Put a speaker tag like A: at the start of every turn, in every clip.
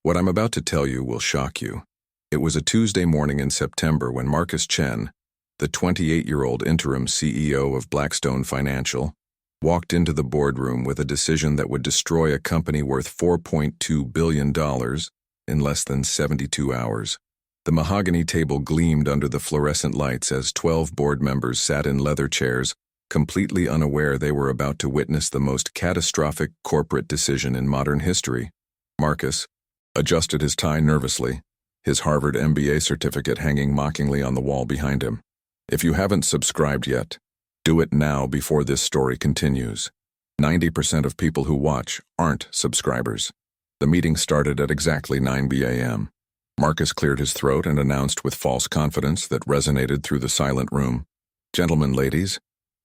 A: What I'm about to tell you will shock you. It was a Tuesday morning in September when Marcus Chen, the 28-year-old interim CEO of Blackstone Financial, walked into the boardroom with a decision that would destroy a company worth $4.2 billion in less than 72 hours. The mahogany table gleamed under the fluorescent lights as 12 board members sat in leather chairs, completely unaware they were about to witness the most catastrophic corporate decision in modern history. Marcus adjusted his tie nervously, his Harvard MBA certificate hanging mockingly on the wall behind him. If you haven't subscribed yet, do it now before this story continues. 90% of people who watch aren't subscribers. The meeting started at exactly 9 p.m. Marcus cleared his throat and announced with false confidence that resonated through the silent room, "Gentlemen, ladies,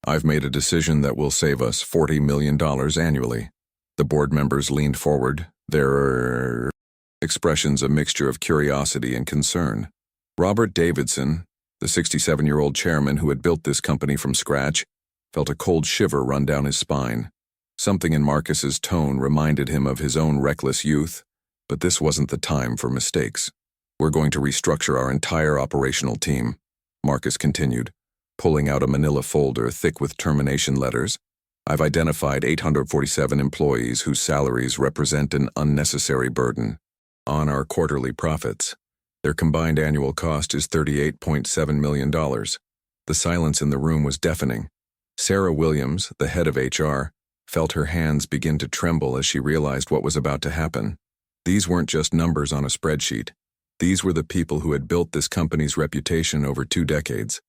A: I've made a decision that will save us $40 million annually." The board members leaned forward, their expressions a mixture of curiosity and concern. Robert Davidson, the 67-year-old chairman who had built this company from scratch, felt a cold shiver run down his spine. Something in Marcus's tone reminded him of his own reckless youth, but this wasn't the time for mistakes. "We're going to restructure our entire operational team," Marcus continued, pulling out a manila folder thick with termination letters. "I've identified 847 employees whose salaries represent an unnecessary burden on our quarterly profits. Their combined annual cost is $38.7 million. The silence in the room was deafening. Sarah Williams, the head of HR, felt her hands begin to tremble as she realized what was about to happen. These weren't just numbers on a spreadsheet. These were the people who had built this company's reputation over 2 decades.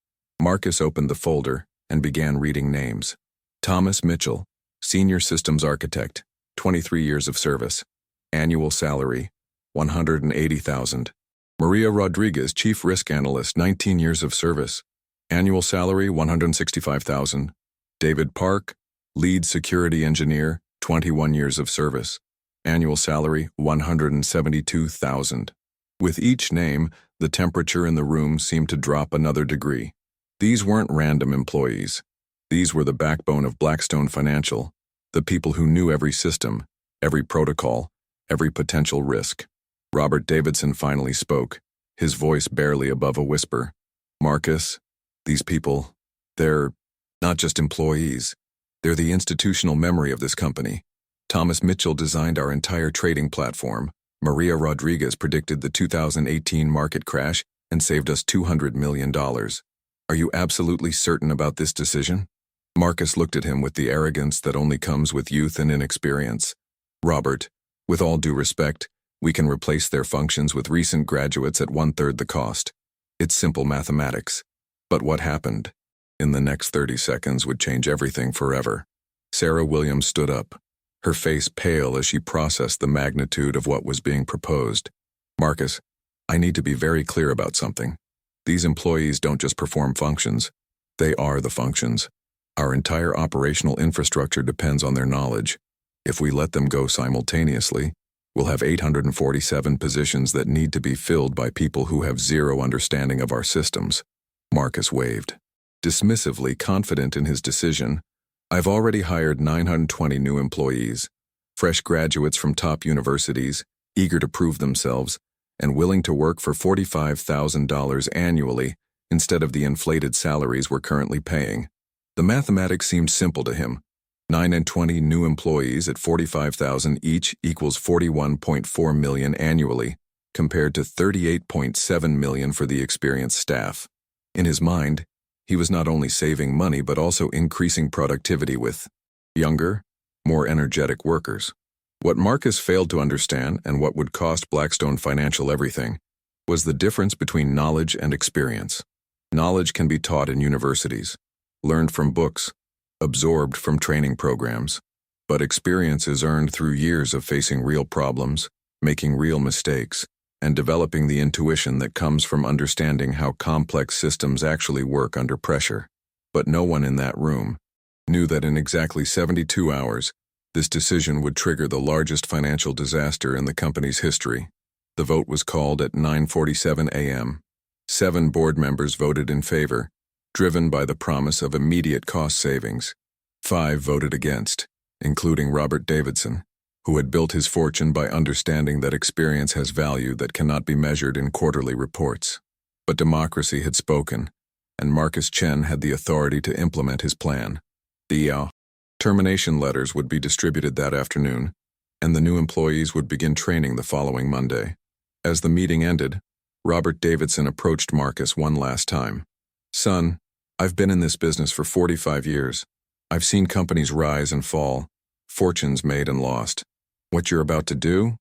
A: Marcus opened the folder and began reading names. Thomas Mitchell, Senior Systems Architect, 23 years of service. Annual salary, $180,000. Maria Rodriguez, Chief Risk Analyst, 19 years of service. Annual salary, $165,000. David Park, Lead Security Engineer, 21 years of service. Annual salary, $172,000. With each name, the temperature in the room seemed to drop another degree. These weren't random employees. These were the backbone of Blackstone Financial, the people who knew every system, every protocol, every potential risk. Robert Davidson finally spoke, his voice barely above a whisper. "Marcus, these people, they're not just employees. They're the institutional memory of this company. Thomas Mitchell designed our entire trading platform. Maria Rodriguez predicted the 2018 market crash and saved us $200 million. Are you absolutely certain about this decision?" Marcus looked at him with the arrogance that only comes with youth and inexperience. "Robert, with all due respect, we can replace their functions with recent graduates at 1/3 the cost. It's simple mathematics." But what happened in the next 30 seconds would change everything forever. Sarah Williams stood up, her face pale as she processed the magnitude of what was being proposed. "Marcus, I need to be very clear about something. These employees don't just perform functions. They are the functions. Our entire operational infrastructure depends on their knowledge. If we let them go simultaneously, we'll have 847 positions that need to be filled by people who have zero understanding of our systems." Marcus waved, dismissively confident in his decision. "I've already hired 920 new employees, fresh graduates from top universities, eager to prove themselves, and willing to work for $45,000 annually instead of the inflated salaries we're currently paying." The mathematics seemed simple to him. 9 and 20 new employees at $45,000 each equals $41.4 million annually, compared to $38.7 million for the experienced staff. In his mind, he was not only saving money but also increasing productivity with younger, more energetic workers. What Marcus failed to understand, and what would cost Blackstone Financial everything, was the difference between knowledge and experience. Knowledge can be taught in universities, learned from books, absorbed from training programs, but experience is earned through years of facing real problems, making real mistakes, and developing the intuition that comes from understanding how complex systems actually work under pressure. But no one in that room knew that in exactly 72 hours, this decision would trigger the largest financial disaster in the company's history. The vote was called at 9:47 a.m. 7 board members voted in favor, driven by the promise of immediate cost savings. 5 voted against, including Robert Davidson. who had built his fortune by understanding that experience has value that cannot be measured in quarterly reports. But democracy had spoken, and Marcus Chen had the authority to implement his plan. The termination letters would be distributed that afternoon, and the new employees would begin training the following Monday. As the meeting ended, Robert Davidson approached Marcus one last time. "Son, I've been in this business for 45 years. I've seen companies rise and fall, fortunes made and lost. What you're about to do?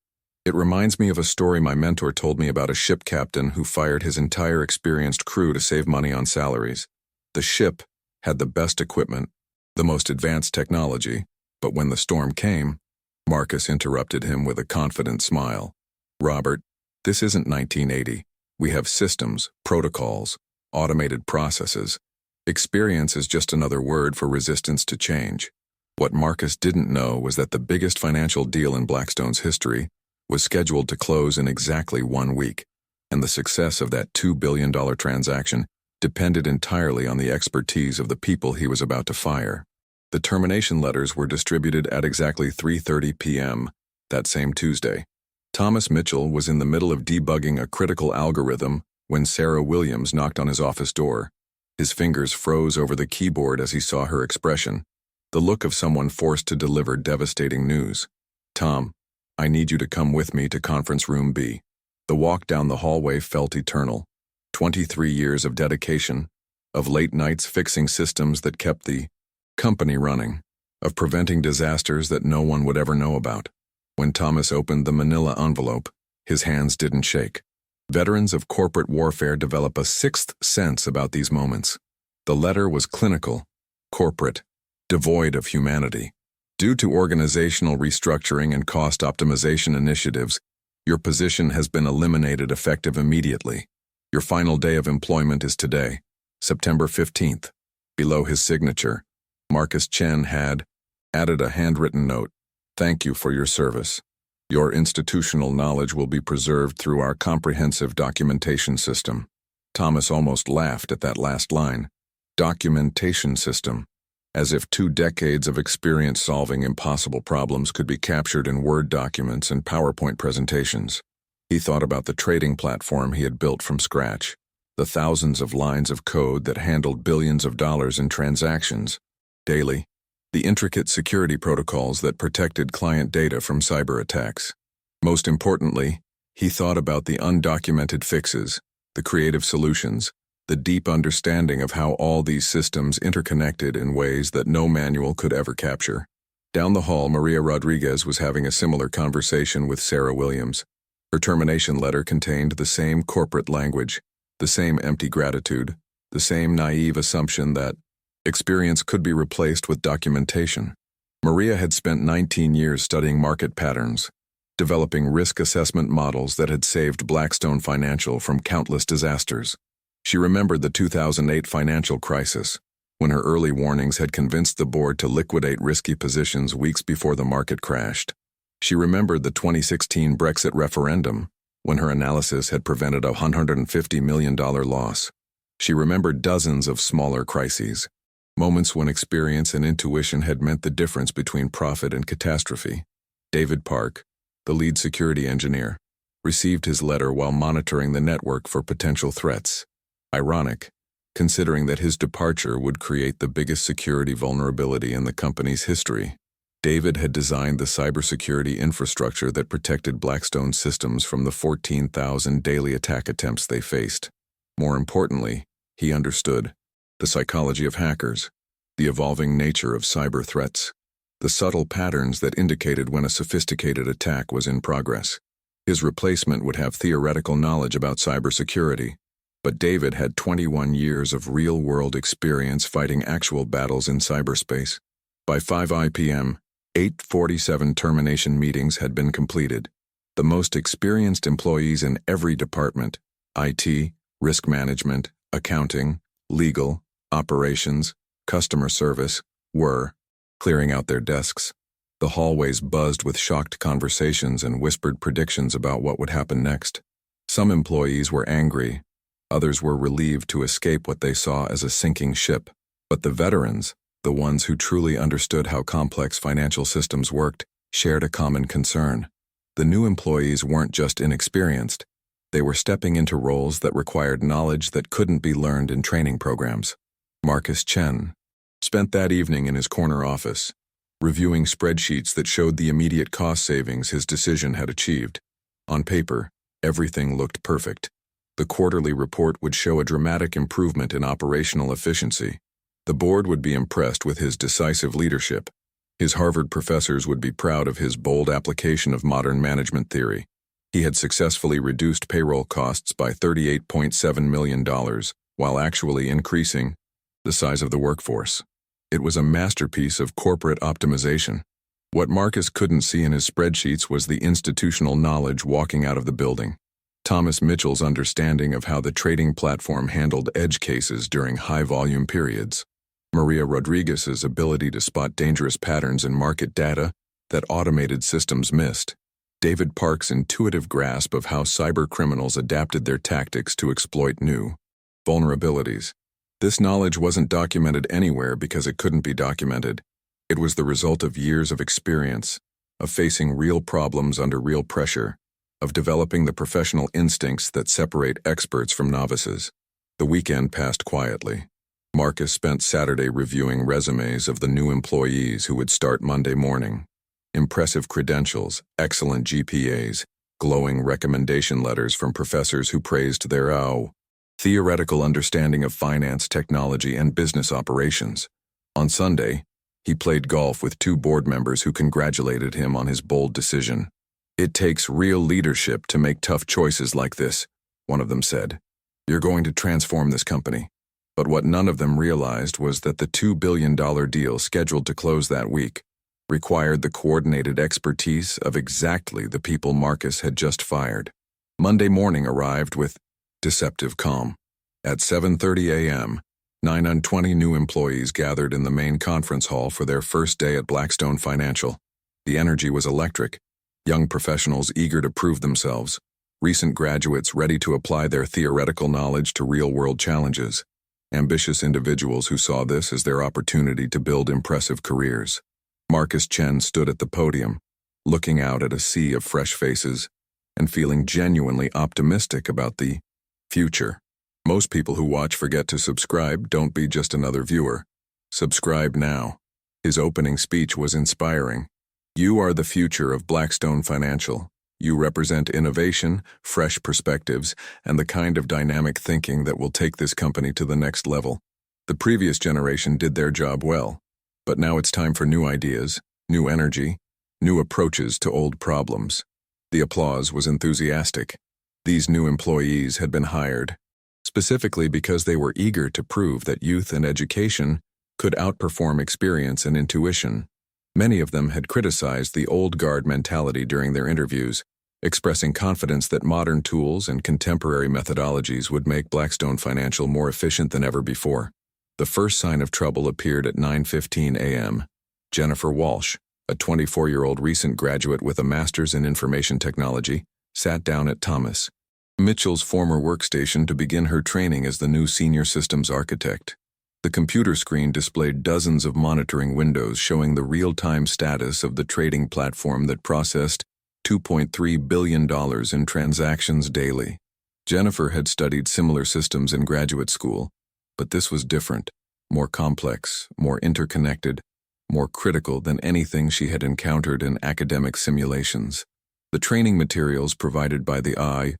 A: It reminds me of a story my mentor told me about a ship captain who fired his entire experienced crew to save money on salaries. The ship had the best equipment, the most advanced technology, but when the storm came," Marcus interrupted him with a confident smile. "Robert, this isn't 1980. We have systems, protocols, automated processes. Experience is just another word for resistance to change." What Marcus didn't know was that the biggest financial deal in Blackstone's history was scheduled to close in exactly 1 week, and the success of that $2 billion transaction depended entirely on the expertise of the people he was about to fire. The termination letters were distributed at exactly 3:30 p.m. that same Tuesday. Thomas Mitchell was in the middle of debugging a critical algorithm when Sarah Williams knocked on his office door. His fingers froze over the keyboard as he saw her expression, the look of someone forced to deliver devastating news. "Tom, I need you to come with me to conference room B." The walk down the hallway felt eternal. 23 years of dedication, of late nights fixing systems that kept the company running, of preventing disasters that no one would ever know about. When Thomas opened the manila envelope, his hands didn't shake. Veterans of corporate warfare develop a sixth sense about these moments. The letter was clinical, corporate, devoid of humanity. "Due to organizational restructuring and cost optimization initiatives, your position has been eliminated effective immediately. Your final day of employment is today, September 15th. Below his signature, Marcus Chen had added a handwritten note. "Thank you for your service. Your institutional knowledge will be preserved through our comprehensive documentation system." Thomas almost laughed at that last line. Documentation system. As if 2 decades of experience solving impossible problems could be captured in Word documents and PowerPoint presentations. He thought about the trading platform he had built from scratch, the thousands of lines of code that handled billions of dollars in transactions daily, the intricate security protocols that protected client data from cyber attacks. Most importantly, he thought about the undocumented fixes, the creative solutions, the deep understanding of how all these systems interconnected in ways that no manual could ever capture. Down the hall, Maria Rodriguez was having a similar conversation with Sarah Williams. Her termination letter contained the same corporate language, the same empty gratitude, the same naive assumption that experience could be replaced with documentation. Maria had spent 19 years studying market patterns, developing risk assessment models that had saved Blackstone Financial from countless disasters. She remembered the 2008 financial crisis, when her early warnings had convinced the board to liquidate risky positions weeks before the market crashed. She remembered the 2016 Brexit referendum, when her analysis had prevented a $150 million loss. She remembered dozens of smaller crises, moments when experience and intuition had meant the difference between profit and catastrophe. David Park, the lead security engineer, received his letter while monitoring the network for potential threats. Ironic, considering that his departure would create the biggest security vulnerability in the company's history. David had designed the cybersecurity infrastructure that protected Blackstone's systems from the 14,000 daily attack attempts they faced. More importantly, he understood the psychology of hackers, the evolving nature of cyber threats, the subtle patterns that indicated when a sophisticated attack was in progress. His replacement would have theoretical knowledge about cybersecurity, but David had 21 years of real-world experience fighting actual battles in cyberspace. By 5 p.m., 847 termination meetings had been completed. The most experienced employees in every department, IT, risk management, accounting, legal, operations, customer service, were clearing out their desks. The hallways buzzed with shocked conversations and whispered predictions about what would happen next. Some employees were angry. Others were relieved to escape what they saw as a sinking ship. But the veterans, the ones who truly understood how complex financial systems worked, shared a common concern. The new employees weren't just inexperienced, they were stepping into roles that required knowledge that couldn't be learned in training programs. Marcus Chen spent that evening in his corner office, reviewing spreadsheets that showed the immediate cost savings his decision had achieved. On paper, everything looked perfect. The quarterly report would show a dramatic improvement in operational efficiency. The board would be impressed with his decisive leadership. His Harvard professors would be proud of his bold application of modern management theory. He had successfully reduced payroll costs by $38.7 million, while actually increasing the size of the workforce. It was a masterpiece of corporate optimization. What Marcus couldn't see in his spreadsheets was the institutional knowledge walking out of the building. Thomas Mitchell's understanding of how the trading platform handled edge cases during high-volume periods. Maria Rodriguez's ability to spot dangerous patterns in market data that automated systems missed. David Park's intuitive grasp of how cybercriminals adapted their tactics to exploit new vulnerabilities. This knowledge wasn't documented anywhere because it couldn't be documented. It was the result of years of experience, of facing real problems under real pressure, of developing the professional instincts that separate experts from novices. The weekend passed quietly. Marcus spent Saturday reviewing resumes of the new employees who would start Monday morning. Impressive credentials, excellent GPAs, glowing recommendation letters from professors who praised their theoretical understanding of finance, technology, and business operations. On Sunday, he played golf with two board members who congratulated him on his bold decision. "It takes real leadership to make tough choices like this," one of them said. "You're going to transform this company." But what none of them realized was that the $2 billion deal scheduled to close that week required the coordinated expertise of exactly the people Marcus had just fired. Monday morning arrived with deceptive calm. At 7:30 a.m., 920 new employees gathered in the main conference hall for their first day at Blackstone Financial. The energy was electric. Young professionals eager to prove themselves, recent graduates ready to apply their theoretical knowledge to real-world challenges, ambitious individuals who saw this as their opportunity to build impressive careers. Marcus Chen stood at the podium, looking out at a sea of fresh faces and feeling genuinely optimistic about the future. Most people who watch forget to subscribe. Don't be just another viewer. Subscribe now. His opening speech was inspiring. "You are the future of Blackstone Financial. You represent innovation, fresh perspectives, and the kind of dynamic thinking that will take this company to the next level. The previous generation did their job well, but now it's time for new ideas, new energy, new approaches to old problems." The applause was enthusiastic. These new employees had been hired specifically because they were eager to prove that youth and education could outperform experience and intuition. Many of them had criticized the old guard mentality during their interviews, expressing confidence that modern tools and contemporary methodologies would make Blackstone Financial more efficient than ever before. The first sign of trouble appeared at 9:15 a.m. Jennifer Walsh, a 24-year-old recent graduate with a master's in information technology, sat down at Thomas Mitchell's former workstation to begin her training as the new senior systems architect. The computer screen displayed dozens of monitoring windows showing the real-time status of the trading platform that processed $2.3 billion in transactions daily. Jennifer had studied similar systems in graduate school, but this was different, more complex, more interconnected, more critical than anything she had encountered in academic simulations. The training materials provided by the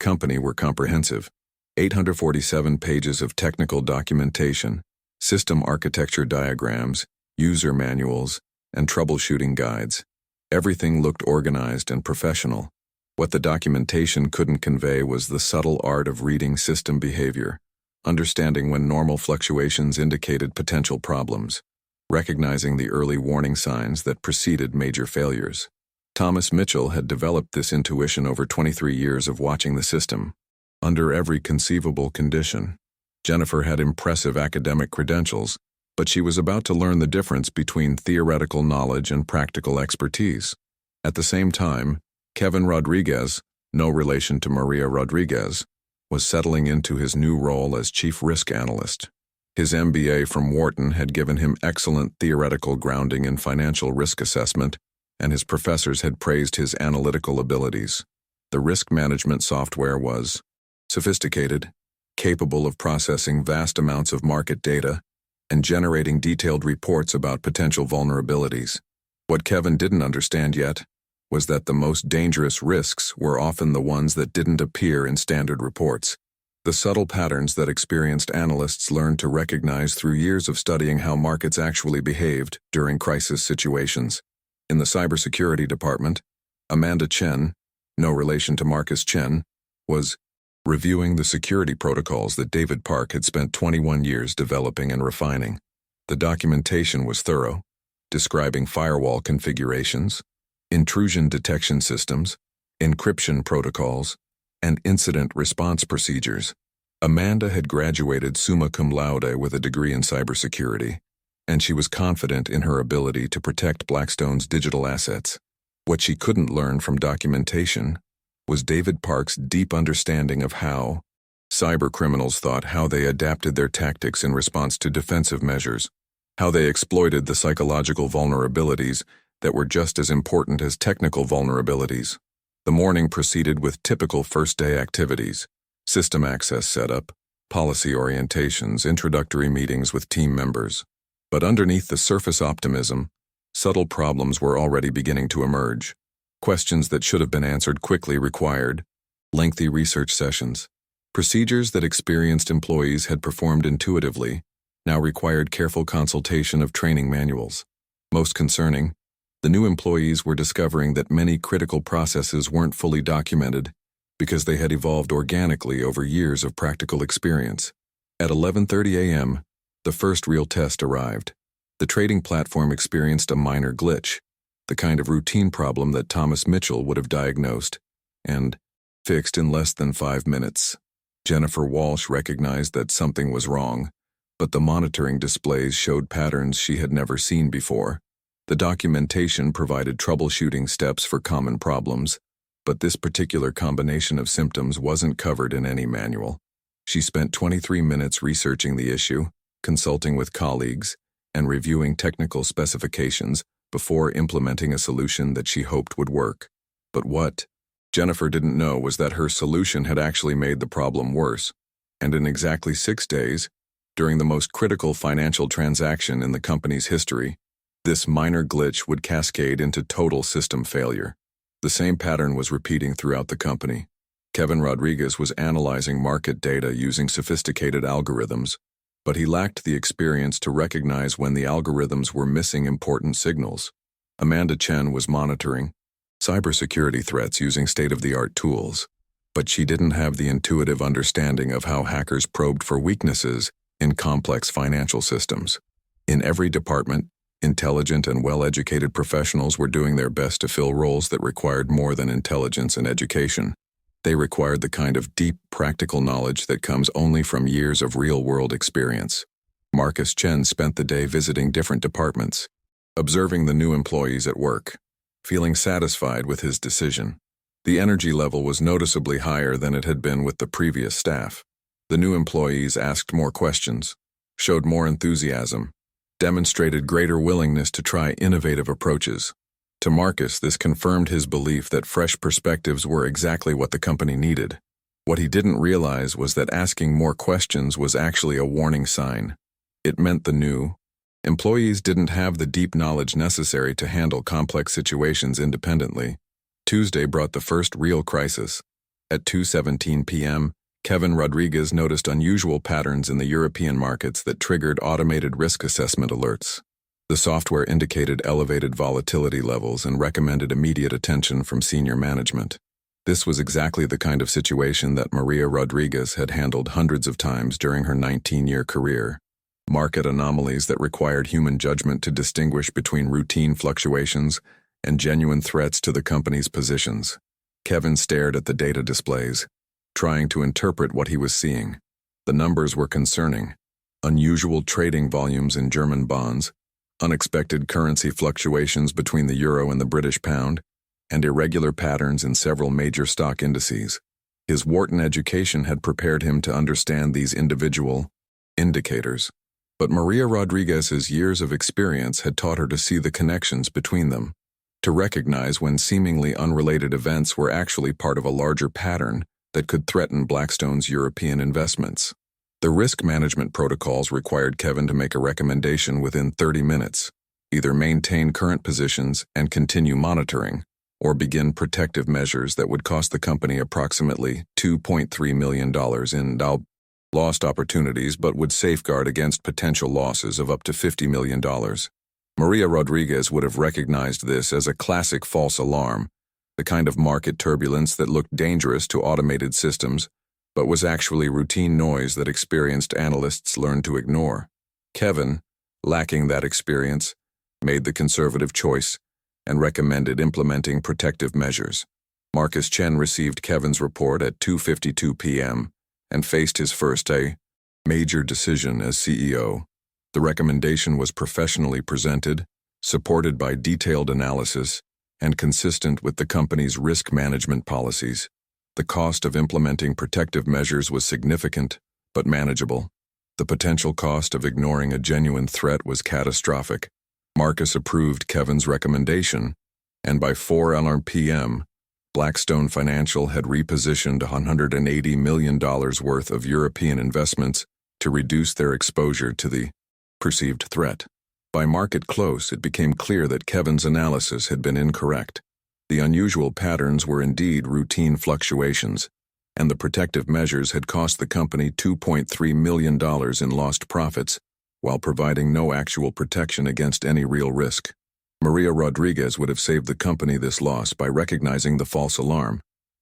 A: company were comprehensive. 847 pages of technical documentation, system architecture diagrams, user manuals, and troubleshooting guides. Everything looked organized and professional. What the documentation couldn't convey was the subtle art of reading system behavior, understanding when normal fluctuations indicated potential problems, recognizing the early warning signs that preceded major failures. Thomas Mitchell had developed this intuition over 23 years of watching the system. Under every conceivable condition. Jennifer had impressive academic credentials, but she was about to learn the difference between theoretical knowledge and practical expertise. At the same time, Kevin Rodriguez, no relation to Maria Rodriguez, was settling into his new role as chief risk analyst. His MBA from Wharton had given him excellent theoretical grounding in financial risk assessment and his professors had praised his analytical abilities. The risk management software was sophisticated, capable of processing vast amounts of market data, and generating detailed reports about potential vulnerabilities. What Kevin didn't understand yet was that the most dangerous risks were often the ones that didn't appear in standard reports. The subtle patterns that experienced analysts learned to recognize through years of studying how markets actually behaved during crisis situations. In the cybersecurity department, Amanda Chen, no relation to Marcus Chen, was reviewing the security protocols that David Park had spent 21 years developing and refining. The documentation was thorough, describing firewall configurations, intrusion detection systems, encryption protocols, and incident response procedures. Amanda had graduated summa cum laude with a degree in cybersecurity, and she was confident in her ability to protect Blackstone's digital assets. What she couldn't learn from documentation was David Park's deep understanding of how cybercriminals thought, how they adapted their tactics in response to defensive measures, how they exploited the psychological vulnerabilities that were just as important as technical vulnerabilities. The morning proceeded with typical first-day activities: system access setup, policy orientations, introductory meetings with team members. But underneath the surface optimism, subtle problems were already beginning to emerge. Questions that should have been answered quickly required lengthy research sessions. Procedures that experienced employees had performed intuitively now required careful consultation of training manuals. Most concerning, the new employees were discovering that many critical processes weren't fully documented because they had evolved organically over years of practical experience. At 11:30 a.m., the first real test arrived. The trading platform experienced a minor glitch, the kind of routine problem that Thomas Mitchell would have diagnosed and fixed in less than 5 minutes. Jennifer Walsh recognized that something was wrong, but the monitoring displays showed patterns she had never seen before. The documentation provided troubleshooting steps for common problems, but this particular combination of symptoms wasn't covered in any manual. She spent 23 minutes researching the issue, consulting with colleagues, and reviewing technical specifications before implementing a solution that she hoped would work. But what Jennifer didn't know was that her solution had actually made the problem worse, and in exactly 6 days, during the most critical financial transaction in the company's history, this minor glitch would cascade into total system failure. The same pattern was repeating throughout the company. Kevin Rodriguez was analyzing market data using sophisticated algorithms, but he lacked the experience to recognize when the algorithms were missing important signals. Amanda Chen was monitoring cybersecurity threats using state-of-the-art tools, but she didn't have the intuitive understanding of how hackers probed for weaknesses in complex financial systems. In every department, intelligent and well-educated professionals were doing their best to fill roles that required more than intelligence and education. They required the kind of deep, practical knowledge that comes only from years of real-world experience. Marcus Chen spent the day visiting different departments, observing the new employees at work, feeling satisfied with his decision. The energy level was noticeably higher than it had been with the previous staff. The new employees asked more questions, showed more enthusiasm, demonstrated greater willingness to try innovative approaches. To Marcus, this confirmed his belief that fresh perspectives were exactly what the company needed. What he didn't realize was that asking more questions was actually a warning sign. It meant the new employees didn't have the deep knowledge necessary to handle complex situations independently. Tuesday brought the first real crisis. At 2:17 p.m., Kevin Rodriguez noticed unusual patterns in the European markets that triggered automated risk assessment alerts. The software indicated elevated volatility levels and recommended immediate attention from senior management. This was exactly the kind of situation that Maria Rodriguez had handled hundreds of times during her 19-year career. Market anomalies that required human judgment to distinguish between routine fluctuations and genuine threats to the company's positions. Kevin stared at the data displays, trying to interpret what he was seeing. The numbers were concerning. Unusual trading volumes in German bonds, unexpected currency fluctuations between the euro and the British pound, and irregular patterns in several major stock indices. His Wharton education had prepared him to understand these individual indicators, but Maria Rodriguez's years of experience had taught her to see the connections between them. to recognize when seemingly unrelated events were actually part of a larger pattern that could threaten Blackstone's European investments. The risk management protocols required Kevin to make a recommendation within 30 minutes, either maintain current positions and continue monitoring, or begin protective measures that would cost the company approximately $2.3 million in lost opportunities but would safeguard against potential losses of up to $50 million. Maria Rodriguez would have recognized this as a classic false alarm, the kind of market turbulence that looked dangerous to automated systems, but was actually routine noise that experienced analysts learned to ignore. Kevin, lacking that experience, made the conservative choice and recommended implementing protective measures. Marcus Chen received Kevin's report at 2:52 p.m. and faced his first major decision as CEO. The recommendation was professionally presented, supported by detailed analysis, and consistent with the company's risk management policies. The cost of implementing protective measures was significant, but manageable. The potential cost of ignoring a genuine threat was catastrophic. Marcus approved Kevin's recommendation, and by 4 p.m., Blackstone Financial had repositioned $180 million worth of European investments to reduce their exposure to the perceived threat. By market close, it became clear that Kevin's analysis had been incorrect. The unusual patterns were indeed routine fluctuations, and the protective measures had cost the company $2.3 million in lost profits, while providing no actual protection against any real risk. Maria Rodriguez would have saved the company this loss by recognizing the false alarm,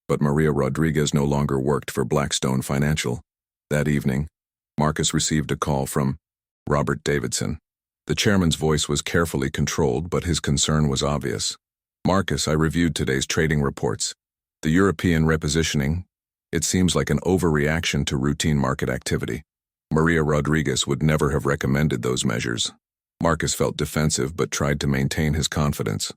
A: but Maria Rodriguez no longer worked for Blackstone Financial. That evening, Marcus received a call from Robert Davidson. The chairman's voice was carefully controlled, but his concern was obvious. "Marcus, I reviewed today's trading reports. The European repositioning, it seems like an overreaction to routine market activity. Maria Rodriguez would never have recommended those measures." Marcus felt defensive but tried to maintain his confidence.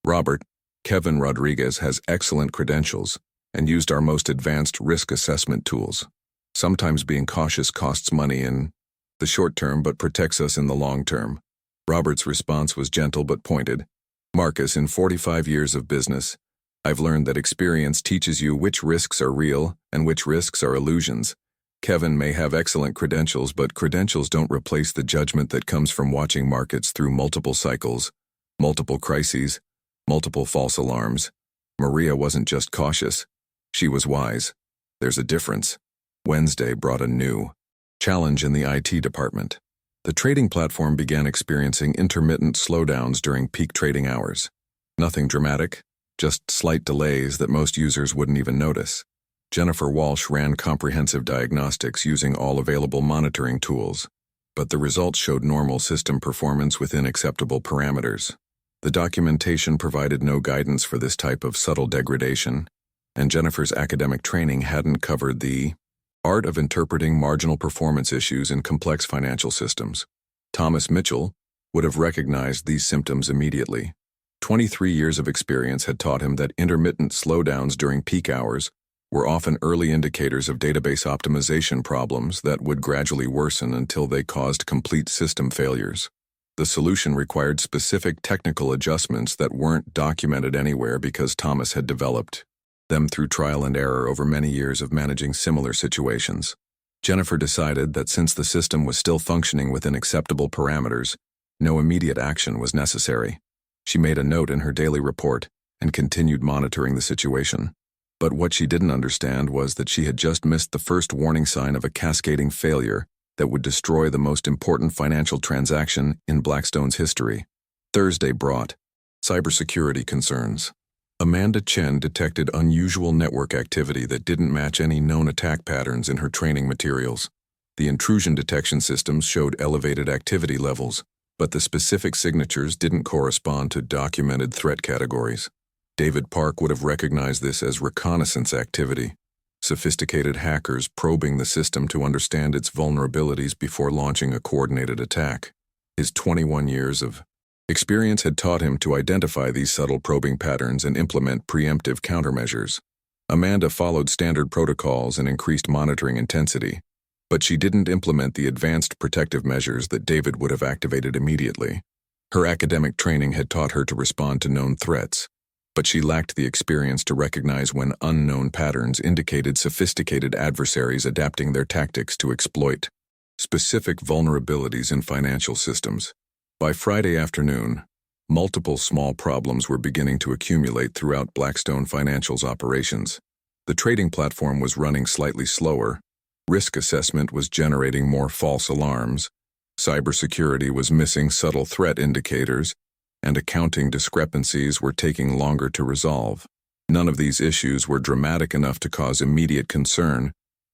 A: "Robert, Kevin Rodriguez has excellent credentials and used our most advanced risk assessment tools. Sometimes being cautious costs money in the short term but protects us in the long term." Robert's response was gentle but pointed. "Marcus, in 45 years of business, I've learned that experience teaches you which risks are real and which risks are illusions. Kevin may have excellent credentials, but credentials don't replace the judgment that comes from watching markets through multiple cycles, multiple crises, multiple false alarms. Maria wasn't just cautious. She was wise. There's a difference." Wednesday brought a new challenge in the IT department. The trading platform began experiencing intermittent slowdowns during peak trading hours. Nothing dramatic, just slight delays that most users wouldn't even notice. Jennifer Walsh ran comprehensive diagnostics using all available monitoring tools, but the results showed normal system performance within acceptable parameters. The documentation provided no guidance for this type of subtle degradation, and Jennifer's academic training hadn't covered the art of interpreting marginal performance issues in complex financial systems. Thomas Mitchell would have recognized these symptoms immediately. 23 years of experience had taught him that intermittent slowdowns during peak hours were often early indicators of database optimization problems that would gradually worsen until they caused complete system failures. The solution required specific technical adjustments that weren't documented anywhere because Thomas had developed them through trial and error over many years of managing similar situations. Jennifer decided that since the system was still functioning within acceptable parameters, no immediate action was necessary. She made a note in her daily report and continued monitoring the situation. But what she didn't understand was that she had just missed the first warning sign of a cascading failure that would destroy the most important financial transaction in Blackstone's history. Thursday brought cybersecurity concerns. Amanda Chen detected unusual network activity that didn't match any known attack patterns in her training materials. The intrusion detection systems showed elevated activity levels, but the specific signatures didn't correspond to documented threat categories. David Park would have recognized this as reconnaissance activity, sophisticated hackers probing the system to understand its vulnerabilities before launching a coordinated attack. His 21 years of experience had taught him to identify these subtle probing patterns and implement preemptive countermeasures. Amanda followed standard protocols and increased monitoring intensity, but she didn't implement the advanced protective measures that David would have activated immediately. Her academic training had taught her to respond to known threats, but she lacked the experience to recognize when unknown patterns indicated sophisticated adversaries adapting their tactics to exploit specific vulnerabilities in financial systems. By Friday afternoon, multiple small problems were beginning to accumulate throughout Blackstone Financial's operations. The trading platform was running slightly slower, risk assessment was generating more false alarms, cybersecurity was missing subtle threat indicators, and accounting discrepancies were taking longer to resolve. None of these issues were dramatic enough to cause immediate concern,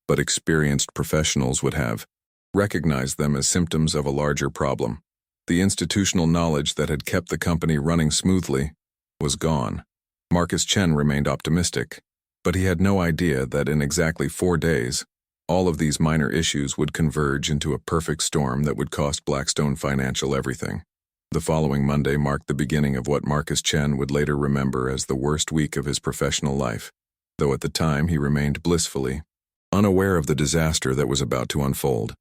A: but experienced professionals would have recognized them as symptoms of a larger problem. The institutional knowledge that had kept the company running smoothly was gone. Marcus Chen remained optimistic, but he had no idea that in exactly 4 days, all of these minor issues would converge into a perfect storm that would cost Blackstone Financial everything. The following Monday marked the beginning of what Marcus Chen would later remember as the worst week of his professional life, though at the time he remained blissfully unaware of the disaster that was about to unfold.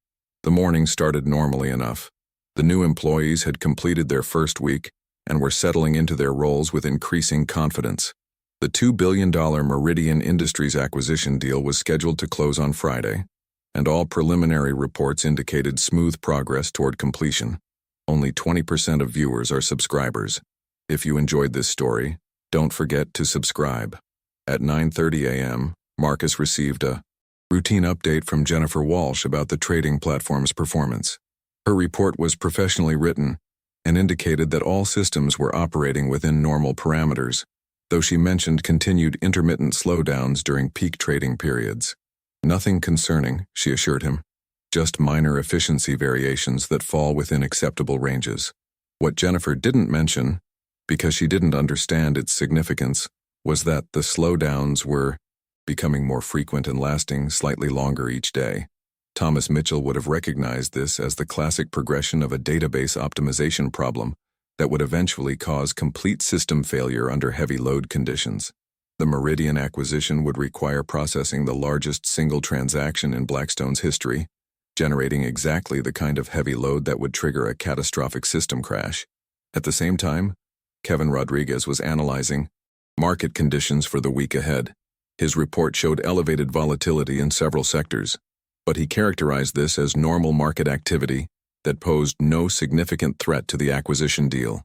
A: The morning started normally enough. The new employees had completed their first week and were settling into their roles with increasing confidence. The $2 billion Meridian Industries acquisition deal was scheduled to close on Friday, and all preliminary reports indicated smooth progress toward completion. Only 20% of viewers are subscribers. If you enjoyed this story, don't forget to subscribe. At 9:30 a.m., Marcus received a routine update from Jennifer Walsh about the trading platform's performance. Her report was professionally written and indicated that all systems were operating within normal parameters, though she mentioned continued intermittent slowdowns during peak trading periods. Nothing concerning, she assured him, just minor efficiency variations that fall within acceptable ranges. What Jennifer didn't mention, because she didn't understand its significance, was that the slowdowns were becoming more frequent and lasting slightly longer each day. Thomas Mitchell would have recognized this as the classic progression of a database optimization problem that would eventually cause complete system failure under heavy load conditions. The Meridian acquisition would require processing the largest single transaction in Blackstone's history, generating exactly the kind of heavy load that would trigger a catastrophic system crash. At the same time, Kevin Rodriguez was analyzing market conditions for the week ahead. His report showed elevated volatility in several sectors, but he characterized this as normal market activity that posed no significant threat to the acquisition deal.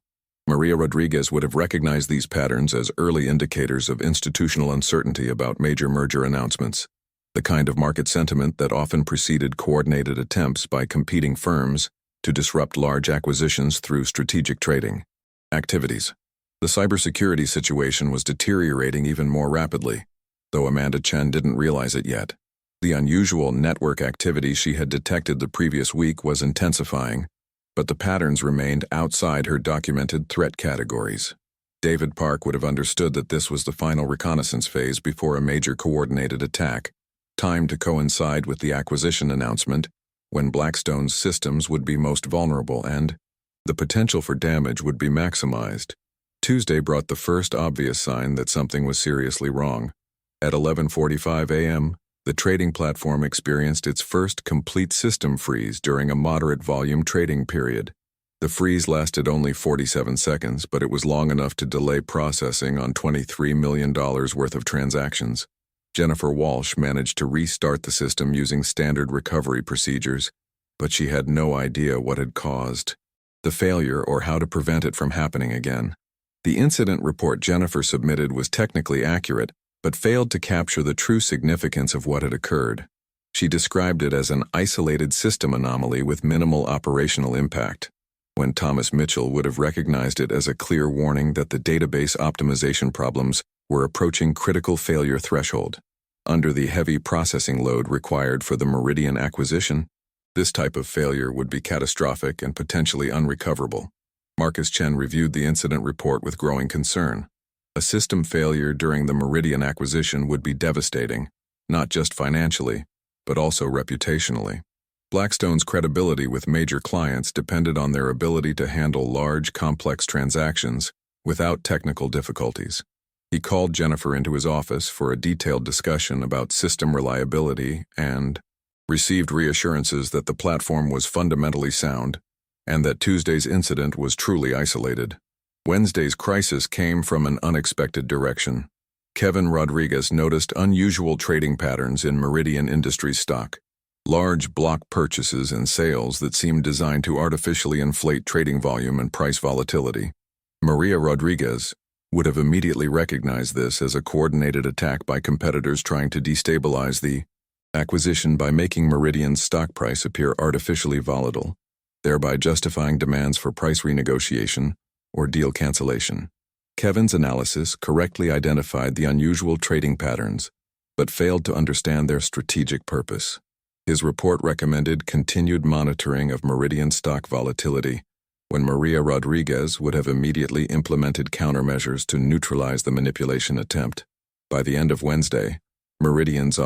A: Maria Rodriguez would have recognized these patterns as early indicators of institutional uncertainty about major merger announcements, the kind of market sentiment that often preceded coordinated attempts by competing firms to disrupt large acquisitions through strategic trading activities. The cybersecurity situation was deteriorating even more rapidly, though Amanda Chen didn't realize it yet. The unusual network activity she had detected the previous week was intensifying, but the patterns remained outside her documented threat categories. David Park would have understood that this was the final reconnaissance phase before a major coordinated attack, timed to coincide with the acquisition announcement, when Blackstone's systems would be most vulnerable and the potential for damage would be maximized. Tuesday brought the first obvious sign that something was seriously wrong. At 11:45 a.m., the trading platform experienced its first complete system freeze during a moderate volume trading period. The freeze lasted only 47 seconds, but it was long enough to delay processing on $23 million worth of transactions. Jennifer Walsh managed to restart the system using standard recovery procedures, but she had no idea what had caused the failure or how to prevent it from happening again. The incident report Jennifer submitted was technically accurate, but failed to capture the true significance of what had occurred. She described it as an isolated system anomaly with minimal operational impact, when Thomas Mitchell would have recognized it as a clear warning that the database optimization problems were approaching critical failure threshold. Under the heavy processing load required for the Meridian acquisition, this type of failure would be catastrophic and potentially unrecoverable. Marcus Chen reviewed the incident report with growing concern. A system failure during the Meridian acquisition would be devastating, not just financially, but also reputationally. Blackstone's credibility with major clients depended on their ability to handle large, complex transactions without technical difficulties. He called Jennifer into his office for a detailed discussion about system reliability and received reassurances that the platform was fundamentally sound and that Tuesday's incident was truly isolated. Wednesday's crisis came from an unexpected direction. Kevin Rodriguez noticed unusual trading patterns in Meridian Industries stock. Large block purchases and sales that seemed designed to artificially inflate trading volume and price volatility. Maria Rodriguez would have immediately recognized this as a coordinated attack by competitors trying to destabilize the acquisition by making Meridian's stock price appear artificially volatile, thereby justifying demands for price renegotiation or deal cancellation. Kevin's analysis correctly identified the unusual trading patterns, but failed to understand their strategic purpose. His report recommended continued monitoring of Meridian stock volatility, when Maria Rodriguez would have immediately implemented countermeasures to neutralize the manipulation attempt. By the end of Wednesday, Meridian's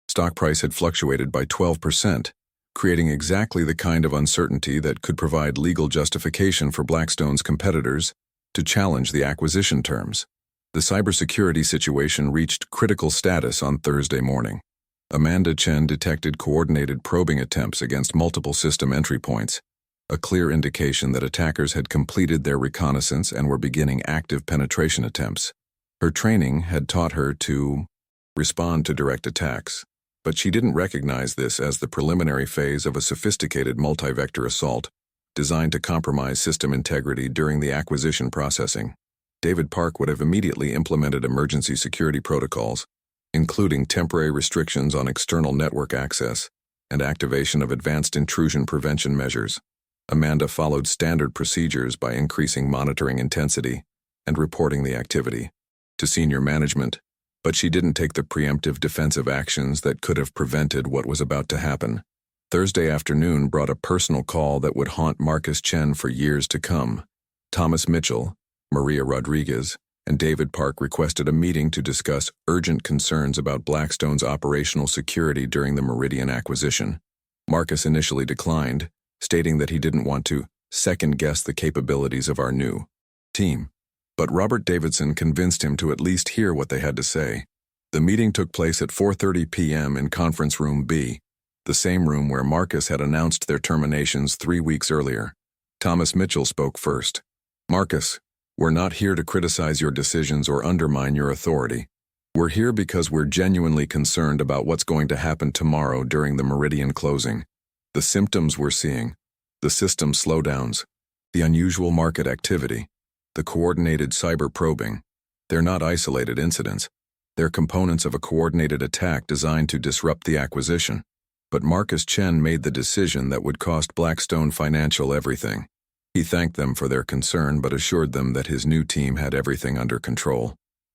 A: stock price had fluctuated by 12%, creating exactly the kind of uncertainty that could provide legal justification for Blackstone's competitors to challenge the acquisition terms. The cybersecurity situation reached critical status on Thursday morning. Amanda Chen detected coordinated probing attempts against multiple system entry points, a clear indication that attackers had completed their reconnaissance and were beginning active penetration attempts. Her training had taught her to respond to direct attacks, but she didn't recognize this as the preliminary phase of a sophisticated multi-vector assault designed to compromise system integrity during the acquisition processing. David Park would have immediately implemented emergency security protocols, including temporary restrictions on external network access and activation of advanced intrusion prevention measures. Amanda followed standard procedures by increasing monitoring intensity and reporting the activity to senior management, but she didn't take the preemptive defensive actions that could have prevented what was about to happen. Thursday afternoon brought a personal call that would haunt Marcus Chen for years to come. Thomas Mitchell, Maria Rodriguez, and David Park requested a meeting to discuss urgent concerns about Blackstone's operational security during the Meridian acquisition. Marcus initially declined, stating that he didn't want to second-guess the capabilities of our new team. But Robert Davidson convinced him to at least hear what they had to say. The meeting took place at 4:30 p.m. in Conference Room B, the same room where Marcus had announced their terminations 3 weeks earlier. Thomas Mitchell spoke first. "Marcus, we're not here to criticize your decisions or undermine your authority. We're here because we're genuinely concerned about what's going to happen tomorrow during the Meridian closing. The symptoms we're seeing, the system slowdowns, the unusual market activity, the coordinated cyber probing, they're not isolated incidents. They're components of a coordinated attack designed to disrupt the acquisition." But Marcus Chen made the decision that would cost Blackstone Financial everything. He thanked them for their concern but assured them that his new team had everything under control.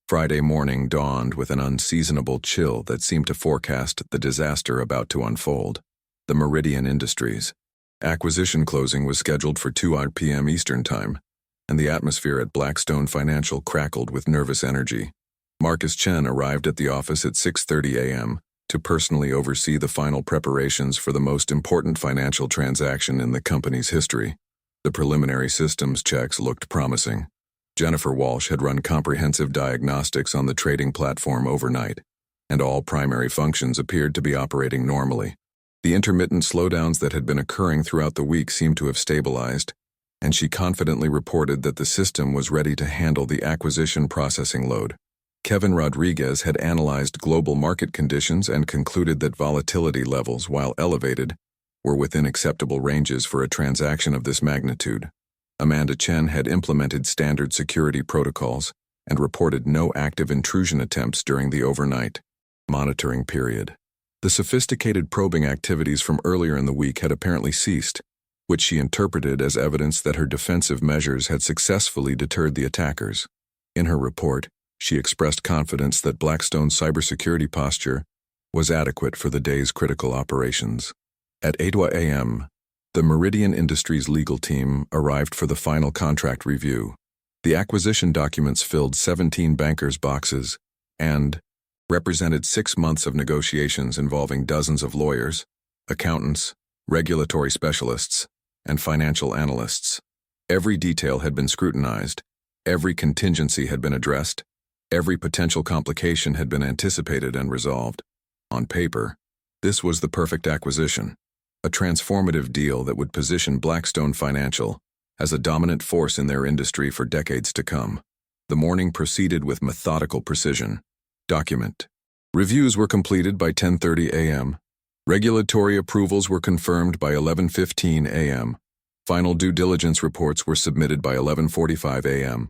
A: Friday morning dawned with an unseasonable chill that seemed to forecast the disaster about to unfold. The Meridian Industries acquisition closing was scheduled for 2 p.m. Eastern Time, and the atmosphere at Blackstone Financial crackled with nervous energy. Marcus Chen arrived at the office at 6:30 a.m. to personally oversee the final preparations for the most important financial transaction in the company's history. The preliminary systems checks looked promising. Jennifer Walsh had run comprehensive diagnostics on the trading platform overnight, and all primary functions appeared to be operating normally. The intermittent slowdowns that had been occurring throughout the week seemed to have stabilized, and she confidently reported that the system was ready to handle the acquisition processing load. Kevin Rodriguez had analyzed global market conditions and concluded that volatility levels, while elevated, were within acceptable ranges for a transaction of this magnitude. Amanda Chen had implemented standard security protocols and reported no active intrusion attempts during the overnight monitoring period. The sophisticated probing activities from earlier in the week had apparently ceased, which she interpreted as evidence that her defensive measures had successfully deterred the attackers. In her report, she expressed confidence that Blackstone's cybersecurity posture was adequate for the day's critical operations. At 8 a.m., the Meridian Industries legal team arrived for the final contract review. The acquisition documents filled 17 bankers' boxes and represented 6 months of negotiations involving dozens of lawyers, accountants, regulatory specialists, and financial analysts. Every detail had been scrutinized, every contingency had been addressed, every potential complication had been anticipated and resolved. On paper, this was the perfect acquisition. a transformative deal that would position Blackstone Financial as a dominant force in their industry for decades to come. The morning proceeded with methodical precision. Document. Reviews were completed by 10:30 a.m. Regulatory approvals were confirmed by 11:15 a.m. Final due diligence reports were submitted by 11:45 a.m.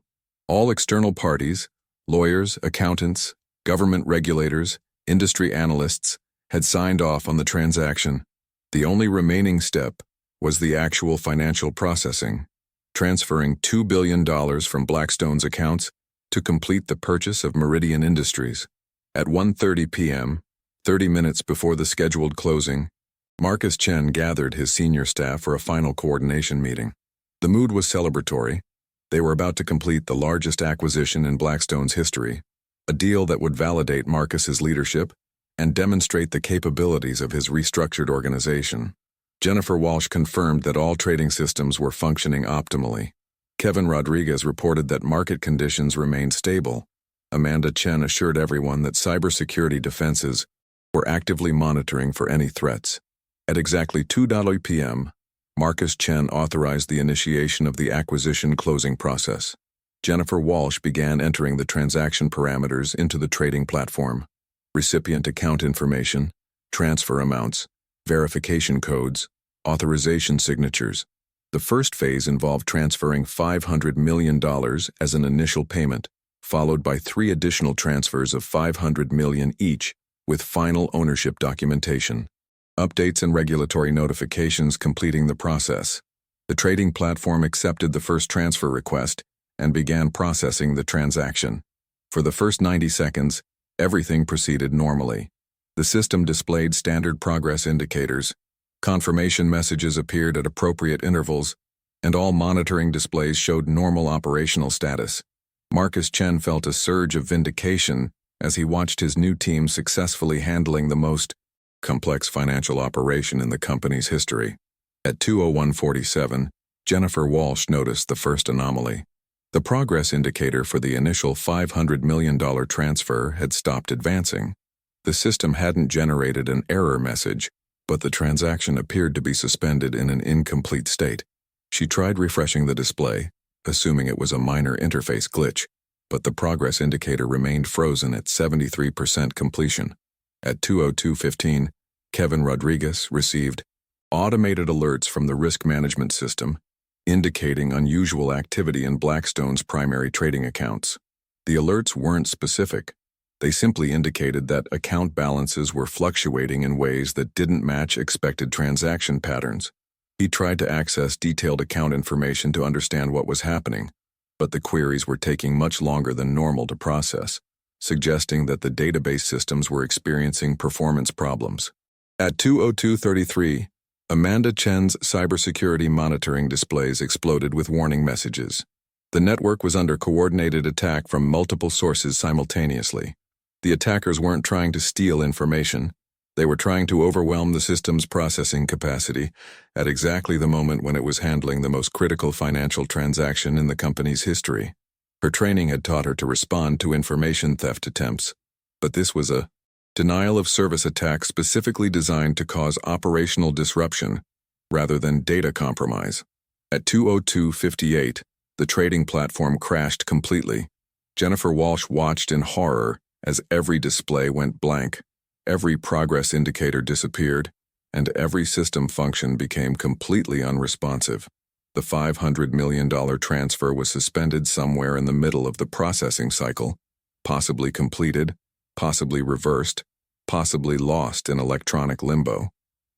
A: All external parties, lawyers, accountants, government regulators, industry analysts, had signed off on the transaction. The only remaining step was the actual financial processing, transferring $2 billion from Blackstone's accounts to complete the purchase of Meridian Industries. At 1:30 p.m., 30 minutes before the scheduled closing, Marcus Chen gathered his senior staff for a final coordination meeting. The mood was celebratory. They were about to complete the largest acquisition in Blackstone's history, a deal that would validate Marcus's leadership and demonstrate the capabilities of his restructured organization. Jennifer Walsh confirmed that all trading systems were functioning optimally. Kevin Rodriguez reported that market conditions remained stable. Amanda Chen assured everyone that cybersecurity defenses were actively monitoring for any threats. At exactly 2:00 p.m., Marcus Chen authorized the initiation of the acquisition closing process. Jennifer Walsh began entering the transaction parameters into the trading platform: recipient account information, transfer amounts, verification codes, authorization signatures. The first phase involved transferring $500 million as an initial payment, followed by 3 additional transfers of $500 million each, with final ownership documentation, updates and regulatory notifications completing the process. The trading platform accepted the first transfer request and began processing the transaction. For the first 90 seconds, everything proceeded normally. The system displayed standard progress indicators, confirmation messages appeared at appropriate intervals, and all monitoring displays showed normal operational status. Marcus Chen felt a surge of vindication as he watched his new team successfully handling the most complex financial operation in the company's history. At 2:01:47, Jennifer Walsh noticed the first anomaly. The progress indicator for the initial $500 million transfer had stopped advancing. The system hadn't generated an error message, but the transaction appeared to be suspended in an incomplete state. She tried refreshing the display, assuming it was a minor interface glitch, but the progress indicator remained frozen at 73% completion. At 2:02:15, Kevin Rodriguez received automated alerts from the risk management system, indicating unusual activity in Blackstone's primary trading accounts. The alerts weren't specific. They simply indicated that account balances were fluctuating in ways that didn't match expected transaction patterns. He tried to access detailed account information to understand what was happening, but the queries were taking much longer than normal to process, suggesting that the database systems were experiencing performance problems. At 2:02:33, Amanda Chen's cybersecurity monitoring displays exploded with warning messages. The network was under coordinated attack from multiple sources simultaneously. The attackers weren't trying to steal information. They were trying to overwhelm the system's processing capacity at exactly the moment when it was handling the most critical financial transaction in the company's history. Her training had taught her to respond to information theft attempts, but this was a denial of service attack specifically designed to cause operational disruption rather than data compromise. At 2:02:58, the trading platform crashed completely. Jennifer Walsh watched in horror as every display went blank, every progress indicator disappeared, and every system function became completely unresponsive. The $500 million transfer was suspended somewhere in the middle of the processing cycle, possibly completed, possibly reversed, possibly lost in electronic limbo.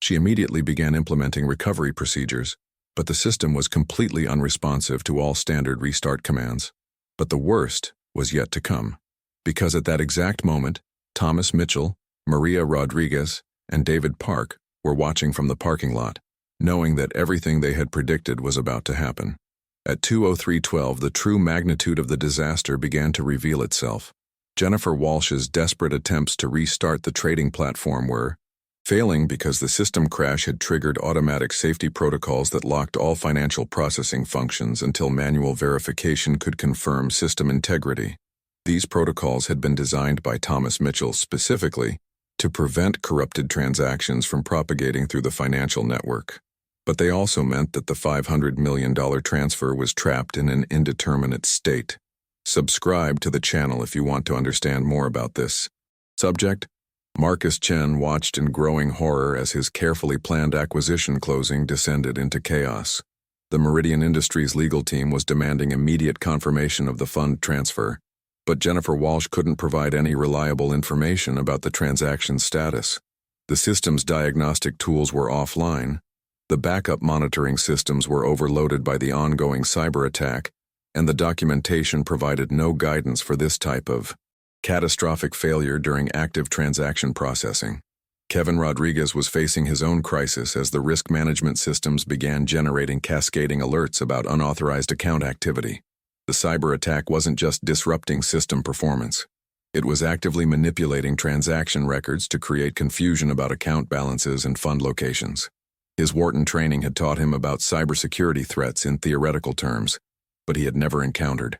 A: She immediately began implementing recovery procedures, but the system was completely unresponsive to all standard restart commands. But the worst was yet to come, because at that exact moment, Thomas Mitchell, Maria Rodriguez, and David Park were watching from the parking lot, knowing that everything they had predicted was about to happen. At 2:03:12, the true magnitude of the disaster began to reveal itself. Jennifer Walsh's desperate attempts to restart the trading platform were failing because the system crash had triggered automatic safety protocols that locked all financial processing functions until manual verification could confirm system integrity. These protocols had been designed by Thomas Mitchell specifically to prevent corrupted transactions from propagating through the financial network. But they also meant that the $500 million transfer was trapped in an indeterminate state. Subscribe to the channel if you want to understand more about this. Subject: Marcus Chen watched in growing horror as his carefully planned acquisition closing descended into chaos. The Meridian Industries legal team was demanding immediate confirmation of the fund transfer, but Jennifer Walsh couldn't provide any reliable information about the transaction's status. The system's diagnostic tools were offline, the backup monitoring systems were overloaded by the ongoing cyber attack, and the documentation provided no guidance for this type of catastrophic failure during active transaction processing. Kevin Rodriguez was facing his own crisis as the risk management systems began generating cascading alerts about unauthorized account activity. The cyber attack wasn't just disrupting system performance. It was actively manipulating transaction records to create confusion about account balances and fund locations. His Wharton training had taught him about cybersecurity threats in theoretical terms, but he had never encountered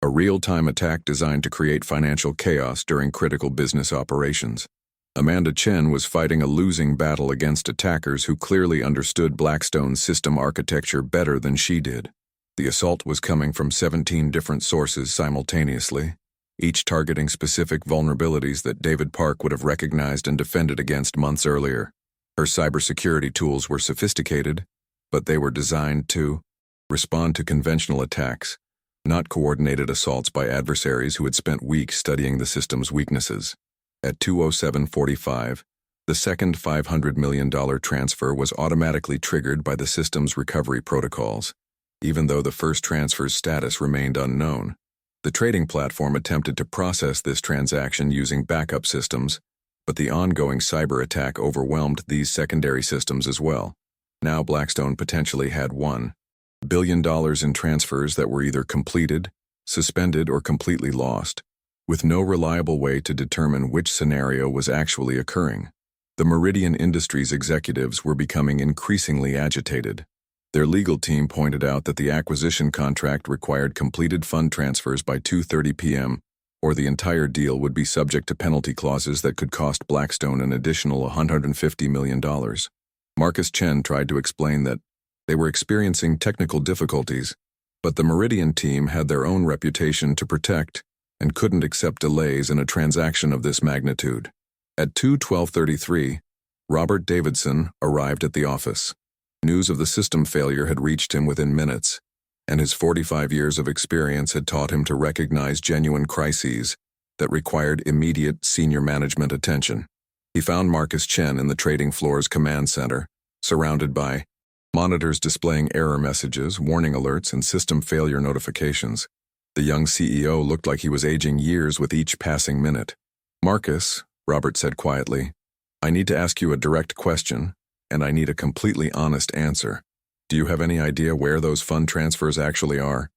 A: a real-time attack designed to create financial chaos during critical business operations. Amanda Chen was fighting a losing battle against attackers who clearly understood Blackstone's system architecture better than she did. The assault was coming from 17 different sources simultaneously, each targeting specific vulnerabilities that David Park would have recognized and defended against months earlier. Her cybersecurity tools were sophisticated, but they were designed to respond to conventional attacks, not coordinated assaults by adversaries who had spent weeks studying the system's weaknesses. At 2:07:45, the second $500 million transfer was automatically triggered by the system's recovery protocols, even though the first transfer's status remained unknown. The trading platform attempted to process this transaction using backup systems, but the ongoing cyber attack overwhelmed these secondary systems as well. Now Blackstone potentially had $1 billion in transfers that were either completed, suspended, or completely lost, with no reliable way to determine which scenario was actually occurring. The Meridian Industries executives were becoming increasingly agitated. Their legal team pointed out that the acquisition contract required completed fund transfers by 2:30 p.m., or the entire deal would be subject to penalty clauses that could cost Blackstone an additional $150 million. Marcus Chen tried to explain that they were experiencing technical difficulties, but the Meridian team had their own reputation to protect and couldn't accept delays in a transaction of this magnitude. At 2:12:33, Robert Davidson arrived at the office. News of the system failure had reached him within minutes, and his 45 years of experience had taught him to recognize genuine crises that required immediate senior management attention. He found Marcus Chen in the trading floor's command center, surrounded by monitors displaying error messages, warning alerts, and system failure notifications. The young CEO looked like he was aging years with each passing minute. "Marcus," Robert said quietly, "I need to ask you a direct question, and I need a completely honest answer. Do you have any idea where those fund transfers actually are?"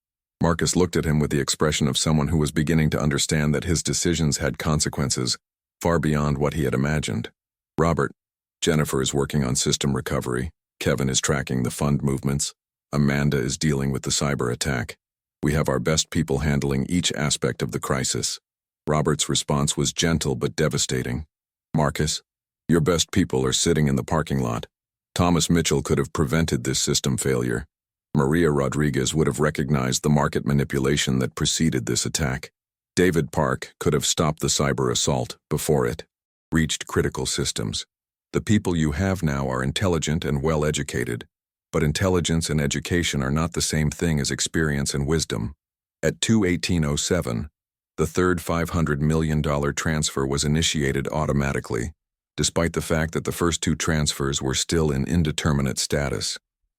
A: Marcus looked at him with the expression of someone who was beginning to understand that his decisions had consequences far beyond what he had imagined. "Robert, Jennifer is working on system recovery. Kevin is tracking the fund movements. Amanda is dealing with the cyber attack. We have our best people handling each aspect of the crisis." Robert's response was gentle but devastating. "Marcus, your best people are sitting in the parking lot. Thomas Mitchell could have prevented this system failure. Maria Rodriguez would have recognized the market manipulation that preceded this attack. David Park could have stopped the cyber assault before it reached critical systems. The people you have now are intelligent and well-educated, but intelligence and education are not the same thing as experience and wisdom." At 2:18:07, the third $500 million transfer was initiated automatically, despite the fact that the first two transfers were still in indeterminate status.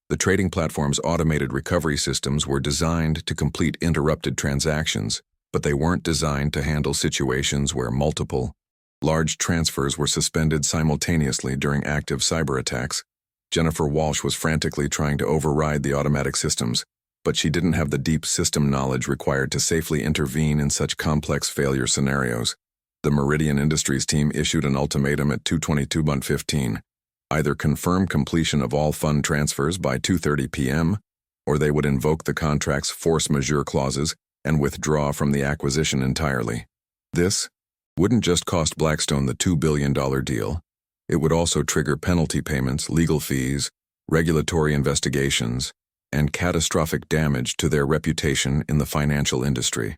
A: The trading platform's automated recovery systems were designed to complete interrupted transactions, but they weren't designed to handle situations where multiple, large transfers were suspended simultaneously during active cyber attacks. Jennifer Walsh was frantically trying to override the automatic systems, but she didn't have the deep system knowledge required to safely intervene in such complex failure scenarios. The Meridian Industries team issued an ultimatum at 2:22:15. Either confirm completion of all fund transfers by 2:30 p.m., or they would invoke the contract's force majeure clauses and withdraw from the acquisition entirely. This wouldn't just cost Blackstone the $2 billion deal. It would also trigger penalty payments, legal fees, regulatory investigations, and catastrophic damage to their reputation in the financial industry.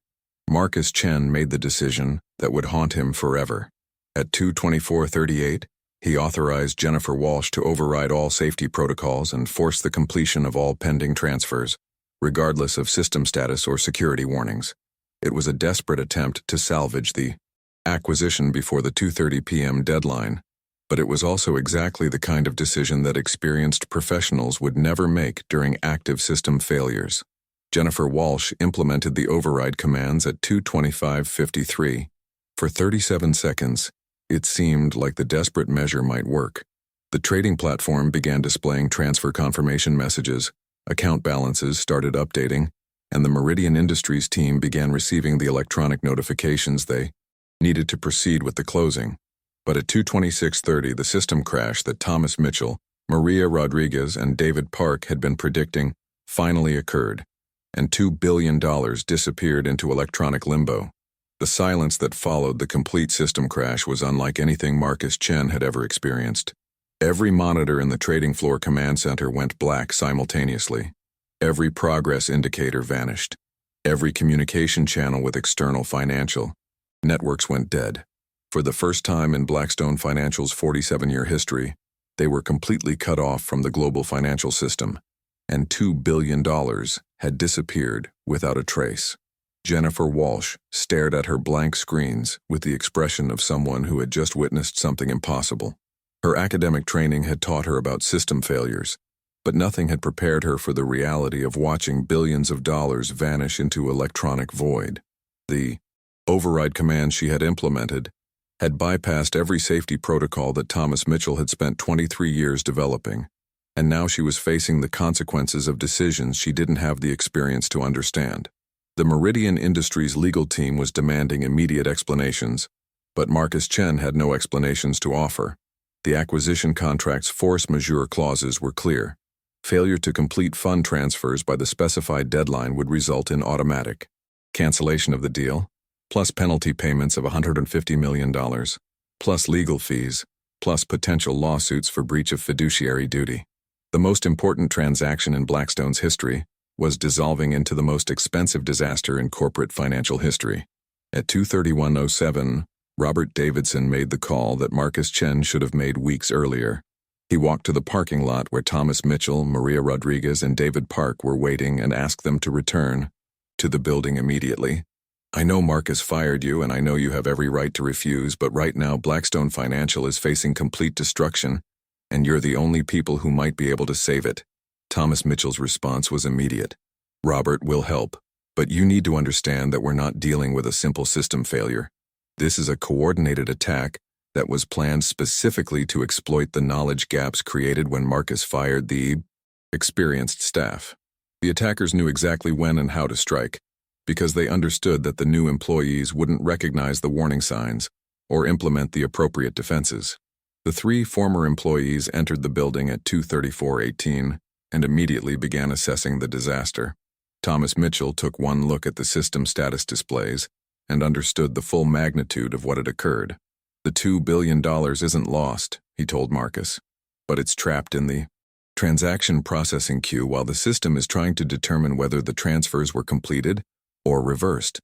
A: Marcus Chen made the decision that would haunt him forever. At 2:24:38, he authorized Jennifer Walsh to override all safety protocols and force the completion of all pending transfers, regardless of system status or security warnings. It was a desperate attempt to salvage the acquisition before the 2:30 p.m. deadline, but it was also exactly the kind of decision that experienced professionals would never make during active system failures. Jennifer Walsh implemented the override commands at 2:25:53. For 37 seconds, it seemed like the desperate measure might work. The trading platform began displaying transfer confirmation messages, account balances started updating, and the Meridian Industries team began receiving the electronic notifications they needed to proceed with the closing. But at 2:26:30, the system crash that Thomas Mitchell, Maria Rodriguez, and David Park had been predicting finally occurred, and $2 billion disappeared into electronic limbo. The silence that followed the complete system crash was unlike anything Marcus Chen had ever experienced. Every monitor in the trading floor command center went black simultaneously. Every progress indicator vanished. Every communication channel with external financial networks went dead. For the first time in Blackstone Financial's 47-year history, they were completely cut off from the global financial system, and $2 billion had disappeared without a trace. Jennifer Walsh stared at her blank screens with the expression of someone who had just witnessed something impossible. Her academic training had taught her about system failures, but nothing had prepared her for the reality of watching billions of dollars vanish into electronic void. The override command she had implemented had bypassed every safety protocol that Thomas Mitchell had spent 23 years developing, and now she was facing the consequences of decisions she didn't have the experience to understand. The Meridian Industries legal team was demanding immediate explanations, but Marcus Chen had no explanations to offer. The acquisition contract's force majeure clauses were clear. Failure to complete fund transfers by the specified deadline would result in automatic cancellation of the deal, plus penalty payments of $150 million, plus legal fees, plus potential lawsuits for breach of fiduciary duty. The most important transaction in Blackstone's history was dissolving into the most expensive disaster in corporate financial history. At 2:31:07, Robert Davidson made the call that Marcus Chen should have made weeks earlier. He walked to the parking lot where Thomas Mitchell, Maria Rodriguez, and David Park were waiting and asked them to return to the building immediately. "I know Marcus fired you, and I know you have every right to refuse, but right now Blackstone Financial is facing complete destruction, and you're the only people who might be able to save it." Thomas Mitchell's response was immediate. "Robert, will help, but you need to understand that we're not dealing with a simple system failure. This is a coordinated attack that was planned specifically to exploit the knowledge gaps created when Marcus fired the experienced staff. The attackers knew exactly when and how to strike, because they understood that the new employees wouldn't recognize the warning signs or implement the appropriate defenses." The three former employees entered the building at 2:34:18 and immediately began assessing the disaster. Thomas Mitchell took one look at the system status displays and understood the full magnitude of what had occurred. "The $2 billion isn't lost," he told Marcus, "but it's trapped in the transaction processing queue while the system is trying to determine whether the transfers were completed or reversed."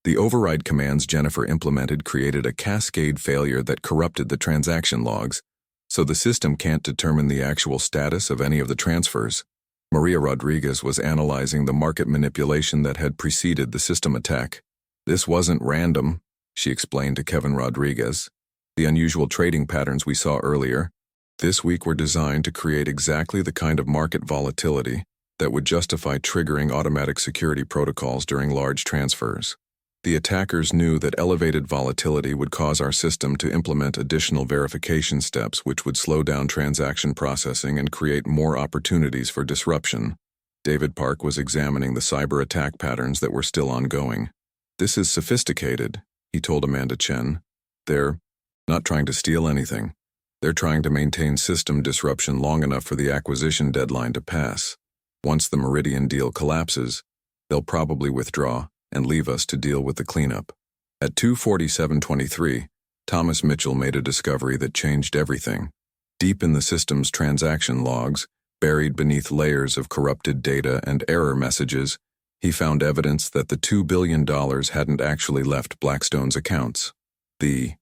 A: The override commands Jennifer implemented created a cascade failure that corrupted the transaction logs, so the system can't determine the actual status of any of the transfers. Maria Rodriguez was analyzing the market manipulation that had preceded the system attack. "This wasn't random," she explained to Kevin Rodriguez. "The unusual trading patterns we saw earlier this week were designed to create exactly the kind of market volatility that would justify triggering automatic security protocols during large transfers. The attackers knew that elevated volatility would cause our system to implement additional verification steps which would slow down transaction processing and create more opportunities for disruption." David Park was examining the cyber attack patterns that were still ongoing. "This is sophisticated," he told Amanda Chen. "They're not trying to steal anything. They're trying to maintain system disruption long enough for the acquisition deadline to pass. Once the Meridian deal collapses, they'll probably withdraw and leave us to deal with the cleanup." At 2:47:23, Thomas Mitchell made a discovery that changed everything. Deep in the system's transaction logs, buried beneath layers of corrupted data and error messages, he found evidence that the $2 billion hadn't actually left Blackstone's accounts. The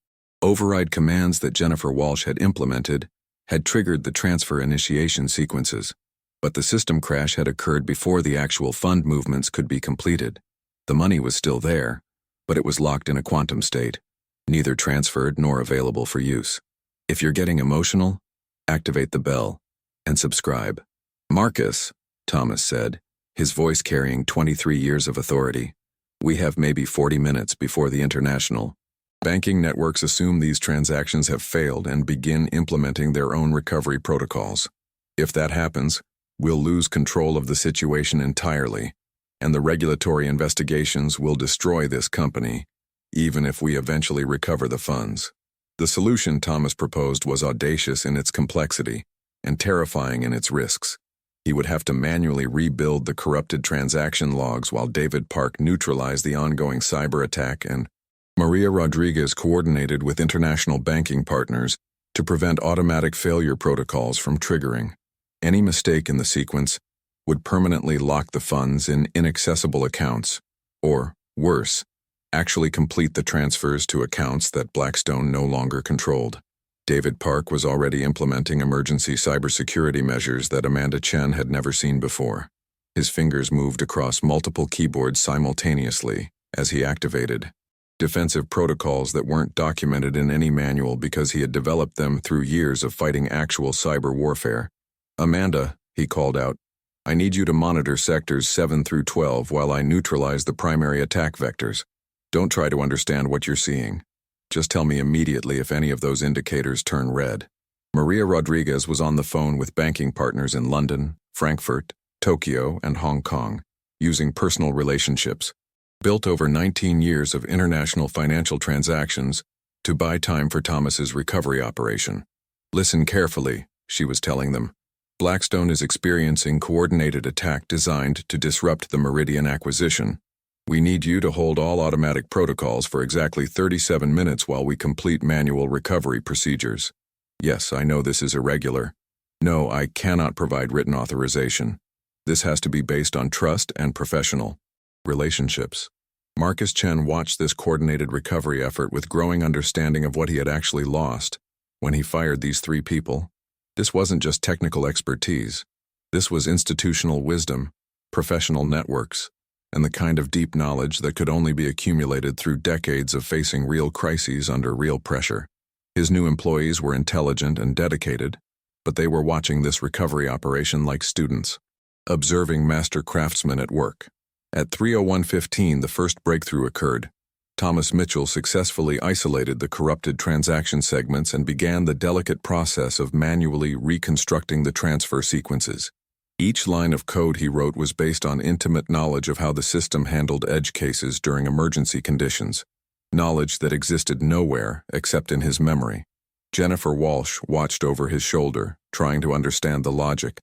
A: override commands that Jennifer Walsh had implemented had triggered the transfer initiation sequences, but the system crash had occurred before the actual fund movements could be completed. The money was still there, but it was locked in a quantum state, neither transferred nor available for use. If you're getting emotional, activate the bell and subscribe. Marcus, Thomas said, his voice carrying 23 years of authority. We have maybe 40 minutes before the international. Banking networks assume these transactions have failed and begin implementing their own recovery protocols. If that happens, we'll lose control of the situation entirely, and the regulatory investigations will destroy this company, even if we eventually recover the funds. The solution Thomas proposed was audacious in its complexity and terrifying in its risks. He would have to manually rebuild the corrupted transaction logs while David Park neutralized the ongoing cyber attack, and Maria Rodriguez coordinated with international banking partners to prevent automatic failure protocols from triggering. Any mistake in the sequence would permanently lock the funds in inaccessible accounts, or, worse, actually complete the transfers to accounts that Blackstone no longer controlled. David Park was already implementing emergency cybersecurity measures that Amanda Chen had never seen before. His fingers moved across multiple keyboards simultaneously as he activated defensive protocols that weren't documented in any manual because he had developed them through years of fighting actual cyber warfare. Amanda, he called out, I need you to monitor sectors 7 through 12 while I neutralize the primary attack vectors. Don't try to understand what you're seeing. Just tell me immediately if any of those indicators turn red. Maria Rodriguez was on the phone with banking partners in London, Frankfurt, Tokyo, and Hong Kong, using personal relationships, built over 19 years of international financial transactions, to buy time for Thomas's recovery operation. Listen carefully, she was telling them. Blackstone is experiencing coordinated attack designed to disrupt the Meridian acquisition. We need you to hold all automatic protocols for exactly 37 minutes while we complete manual recovery procedures. Yes, I know this is irregular. No, I cannot provide written authorization. This has to be based on trust and professional relationships. Marcus Chen watched this coordinated recovery effort with growing understanding of what he had actually lost when he fired these 3 people. This wasn't just technical expertise. This was institutional wisdom, professional networks, and the kind of deep knowledge that could only be accumulated through decades of facing real crises under real pressure. His new employees were intelligent and dedicated, but they were watching this recovery operation like students, observing master craftsmen at work. At 3:01:15, the first breakthrough occurred. Thomas Mitchell successfully isolated the corrupted transaction segments and began the delicate process of manually reconstructing the transfer sequences. Each line of code he wrote was based on intimate knowledge of how the system handled edge cases during emergency conditions, knowledge that existed nowhere except in his memory. Jennifer Walsh watched over his shoulder, trying to understand the logic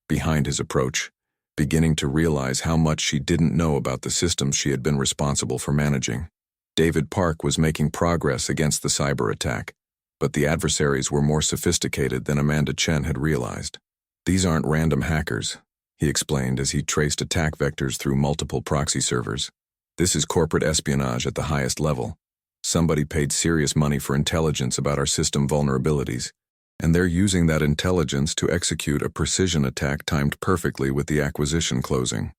A: behind his approach, beginning to realize how much she didn't know about the systems she had been responsible for managing. David Park was making progress against the cyber attack, but the adversaries were more sophisticated than Amanda Chen had realized. These aren't random hackers, he explained as he traced attack vectors through multiple proxy servers. This is corporate espionage at the highest level. Somebody paid serious money for intelligence about our system vulnerabilities, and they're using that intelligence to execute a precision attack timed perfectly with the acquisition closing.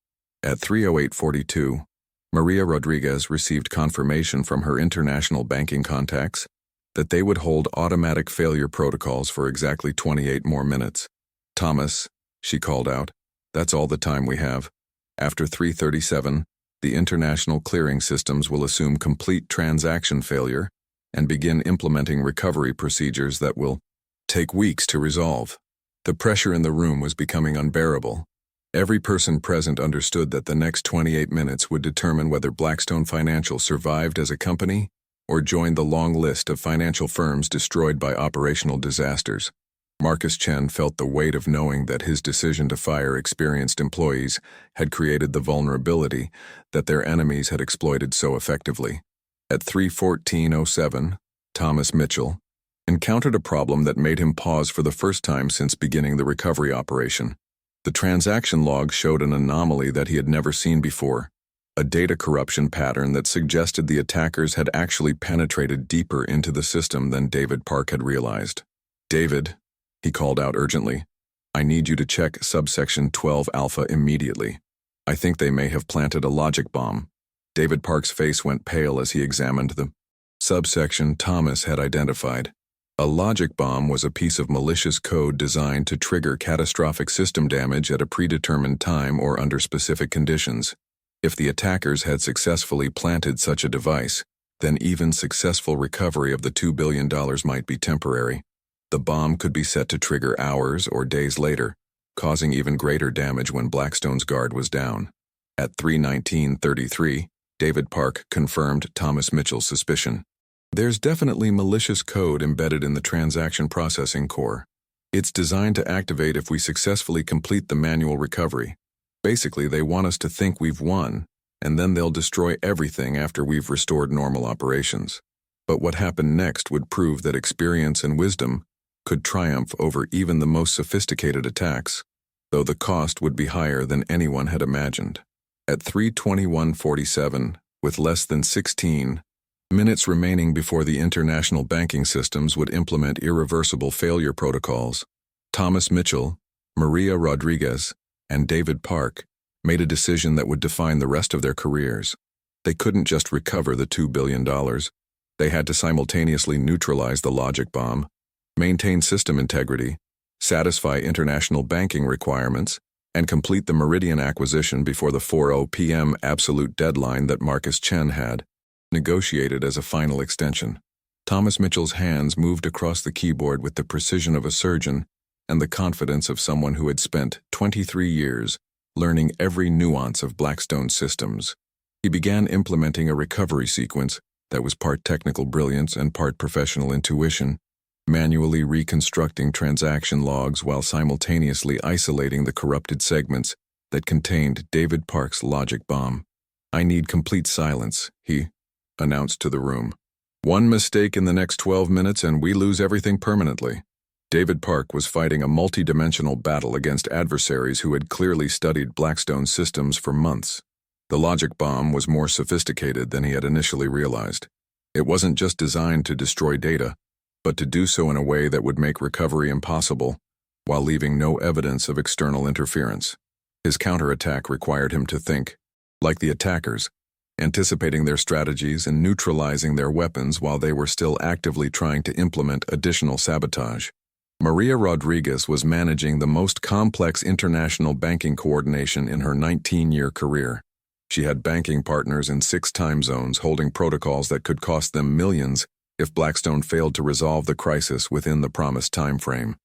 A: At 3:08:42, Maria Rodriguez received confirmation from her international banking contacts that they would hold automatic failure protocols for exactly 28 more minutes. Thomas, she called out, that's all the time we have. After 3:37, the international clearing systems will assume complete transaction failure and begin implementing recovery procedures that will take weeks to resolve. The pressure in the room was becoming unbearable. Every person present understood that the next 28 minutes would determine whether Blackstone Financial survived as a company or joined the long list of financial firms destroyed by operational disasters. Marcus Chen felt the weight of knowing that his decision to fire experienced employees had created the vulnerability that their enemies had exploited so effectively. At 3:14:07, Thomas Mitchell encountered a problem that made him pause for the first time since beginning the recovery operation. The transaction log showed an anomaly that he had never seen before, a data corruption pattern that suggested the attackers had actually penetrated deeper into the system than David Park had realized. "David," he called out urgently, "I need you to check subsection 12 alpha immediately. I think they may have planted a logic bomb." David Park's face went pale as he examined the subsection Thomas had identified. A logic bomb was a piece of malicious code designed to trigger catastrophic system damage at a predetermined time or under specific conditions. If the attackers had successfully planted such a device, then even successful recovery of the $2 billion might be temporary. The bomb could be set to trigger hours or days later, causing even greater damage when Blackstone's guard was down. At 3:19:33, David Park confirmed Thomas Mitchell's suspicion. "There's definitely malicious code embedded in the transaction processing core. It's designed to activate if we successfully complete the manual recovery. Basically, they want us to think we've won, and then they'll destroy everything after we've restored normal operations. But what happened next would prove that experience and wisdom could triumph over even the most sophisticated attacks, though the cost would be higher than anyone had imagined." At 3:21:47, with less than 16 minutes remaining before the international banking systems would implement irreversible failure protocols, Thomas Mitchell, Maria Rodriguez, and David Park made a decision that would define the rest of their careers. They couldn't just recover the $2 billion. They had to simultaneously neutralize the logic bomb, maintain system integrity, satisfy international banking requirements, and complete the Meridian acquisition before the 4:00 p.m. absolute deadline that Marcus Chen had negotiated as a final extension. Thomas Mitchell's hands moved across the keyboard with the precision of a surgeon and the confidence of someone who had spent 23 years learning every nuance of Blackstone's systems. He began implementing a recovery sequence that was part technical brilliance and part professional intuition, manually reconstructing transaction logs while simultaneously isolating the corrupted segments that contained David Park's logic bomb. "I need complete silence," he announced to the room. "One mistake in the next 12 minutes and we lose everything permanently." David Park was fighting a multi-dimensional battle against adversaries who had clearly studied Blackstone's systems for months. The logic bomb was more sophisticated than he had initially realized. It wasn't just designed to destroy data, but to do so in a way that would make recovery impossible, while leaving no evidence of external interference. His counterattack required him to think like the attackers, anticipating their strategies and neutralizing their weapons while they were still actively trying to implement additional sabotage. Maria Rodriguez was managing the most complex international banking coordination in her 19-year career. She had banking partners in 6 time zones holding protocols that could cost them millions if Blackstone failed to resolve the crisis within the promised time frame.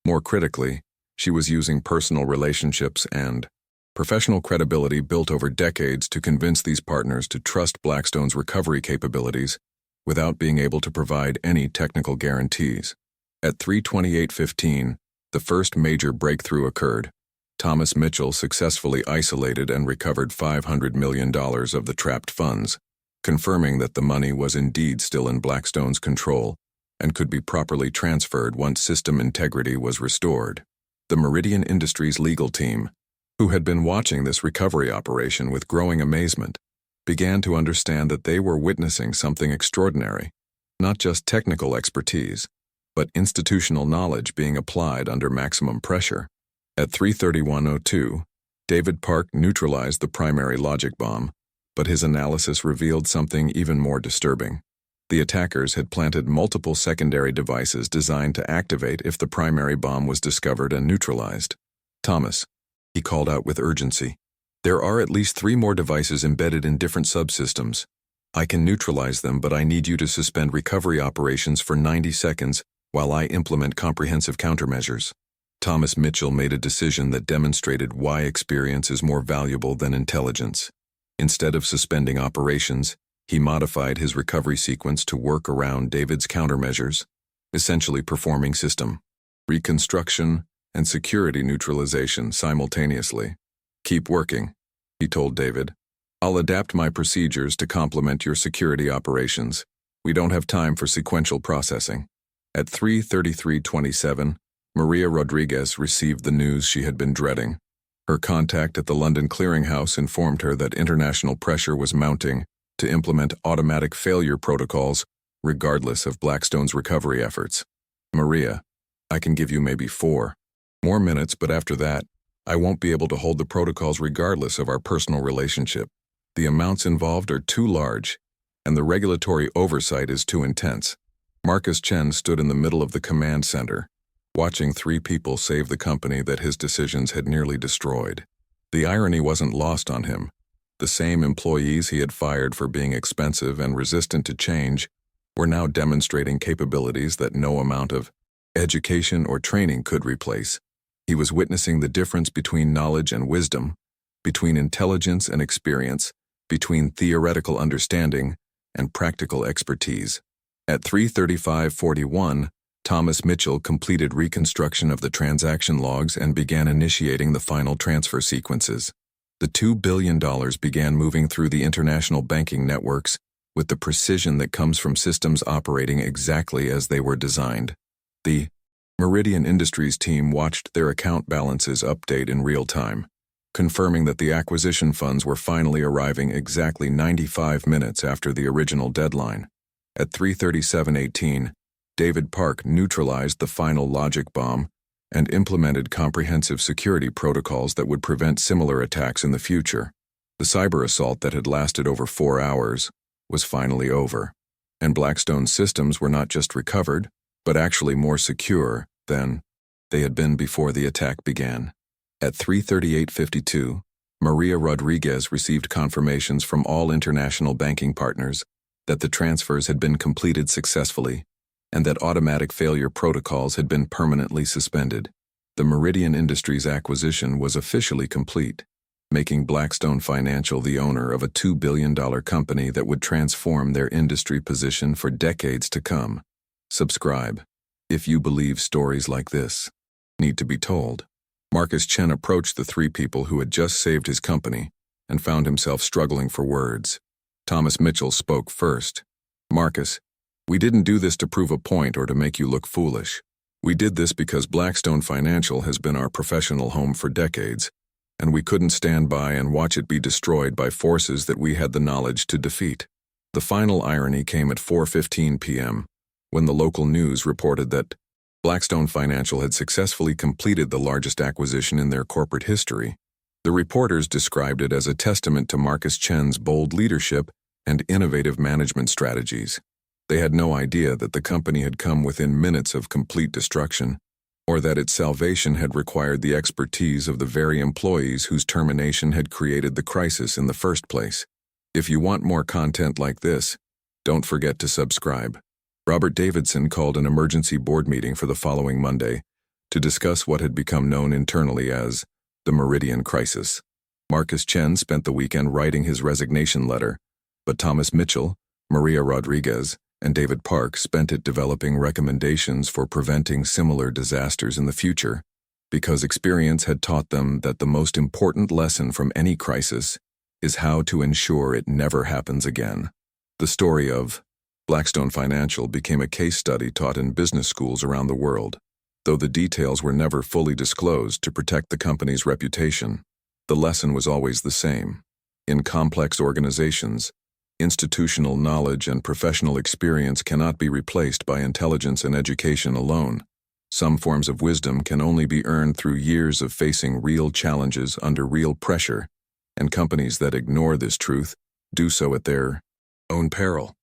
A: More critically, she was using personal relationships and professional credibility built over decades to convince these partners to trust Blackstone's recovery capabilities without being able to provide any technical guarantees. At 3:28:15, the first major breakthrough occurred. Thomas Mitchell successfully isolated and recovered $500 million of the trapped funds, confirming that the money was indeed still in Blackstone's control and could be properly transferred once system integrity was restored. The Meridian Industries legal team, who had been watching this recovery operation with growing amazement, began to understand that they were witnessing something extraordinary, not just technical expertise, but institutional knowledge being applied under maximum pressure. At 3:31:02, David Park neutralized the primary logic bomb, but his analysis revealed something even more disturbing. The attackers had planted multiple secondary devices designed to activate if the primary bomb was discovered and neutralized. "Thomas," he called out with urgency, "there are at least 3 more devices embedded in different subsystems. I can neutralize them, but I need you to suspend recovery operations for 90 seconds while I implement comprehensive countermeasures." Thomas Mitchell made a decision that demonstrated why experience is more valuable than intelligence. Instead of suspending operations, he modified his recovery sequence to work around David's countermeasures, essentially performing system reconstruction and security neutralization simultaneously. "Keep working," he told David. I'll adapt my procedures to complement your security operations. We don't have time for sequential processing. At 3:33:27, Maria Rodriguez received the news she had been dreading. Her contact at the London clearinghouse informed her that international pressure was mounting to implement automatic failure protocols regardless of Blackstone's recovery efforts. Maria, I can give you maybe 4 more minutes, but after that, I won't be able to hold the protocols regardless of our personal relationship. The amounts involved are too large, and the regulatory oversight is too intense. Marcus Chen stood in the middle of the command center, watching 3 people save the company that his decisions had nearly destroyed. The irony wasn't lost on him. The same employees he had fired for being expensive and resistant to change were now demonstrating capabilities that no amount of education or training could replace. He was witnessing the difference between knowledge and wisdom, between intelligence and experience, between theoretical understanding and practical expertise. At 3:35:41, Thomas Mitchell completed reconstruction of the transaction logs and began initiating the final transfer sequences. The $2 billion began moving through the international banking networks with the precision that comes from systems operating exactly as they were designed. The Meridian Industries team watched their account balances update in real time, confirming that the acquisition funds were finally arriving exactly 95 minutes after the original deadline. At 3:37:18, David Park neutralized the final logic bomb and implemented comprehensive security protocols that would prevent similar attacks in the future. The cyber assault that had lasted over 4 hours was finally over, and Blackstone's systems were not just recovered, but actually more secure than they had been before the attack began. At 3:38:52, Maria Rodriguez received confirmations from all international banking partners that the transfers had been completed successfully and that automatic failure protocols had been permanently suspended. The Meridian Industries acquisition was officially complete, making Blackstone Financial the owner of a $2 billion company that would transform their industry position for decades to come. Subscribe if you believe stories like this need to be told. Marcus Chen approached the 3 people who had just saved his company and found himself struggling for words. Thomas Mitchell spoke first. Marcus, we didn't do this to prove a point or to make you look foolish. We did this because Blackstone Financial has been our professional home for decades, and we couldn't stand by and watch it be destroyed by forces that we had the knowledge to defeat. The final irony came at 4:15 p.m., when the local news reported that Blackstone Financial had successfully completed the largest acquisition in their corporate history. The reporters described it as a testament to Marcus Chen's bold leadership and innovative management strategies. They had no idea that the company had come within minutes of complete destruction, or that its salvation had required the expertise of the very employees whose termination had created the crisis in the first place. If you want more content like this, don't forget to subscribe. Robert Davidson called an emergency board meeting for the following Monday to discuss what had become known internally as the Meridian Crisis. Marcus Chen spent the weekend writing his resignation letter, but Thomas Mitchell, Maria Rodriguez, and David Park spent it developing recommendations for preventing similar disasters in the future, because experience had taught them that the most important lesson from any crisis is how to ensure it never happens again. The story of Blackstone Financial became a case study taught in business schools around the world, though the details were never fully disclosed to protect the company's reputation. The lesson was always the same. In complex organizations, institutional knowledge and professional experience cannot be replaced by intelligence and education alone. Some forms of wisdom can only be earned through years of facing real challenges under real pressure, and companies that ignore this truth do so at their own peril.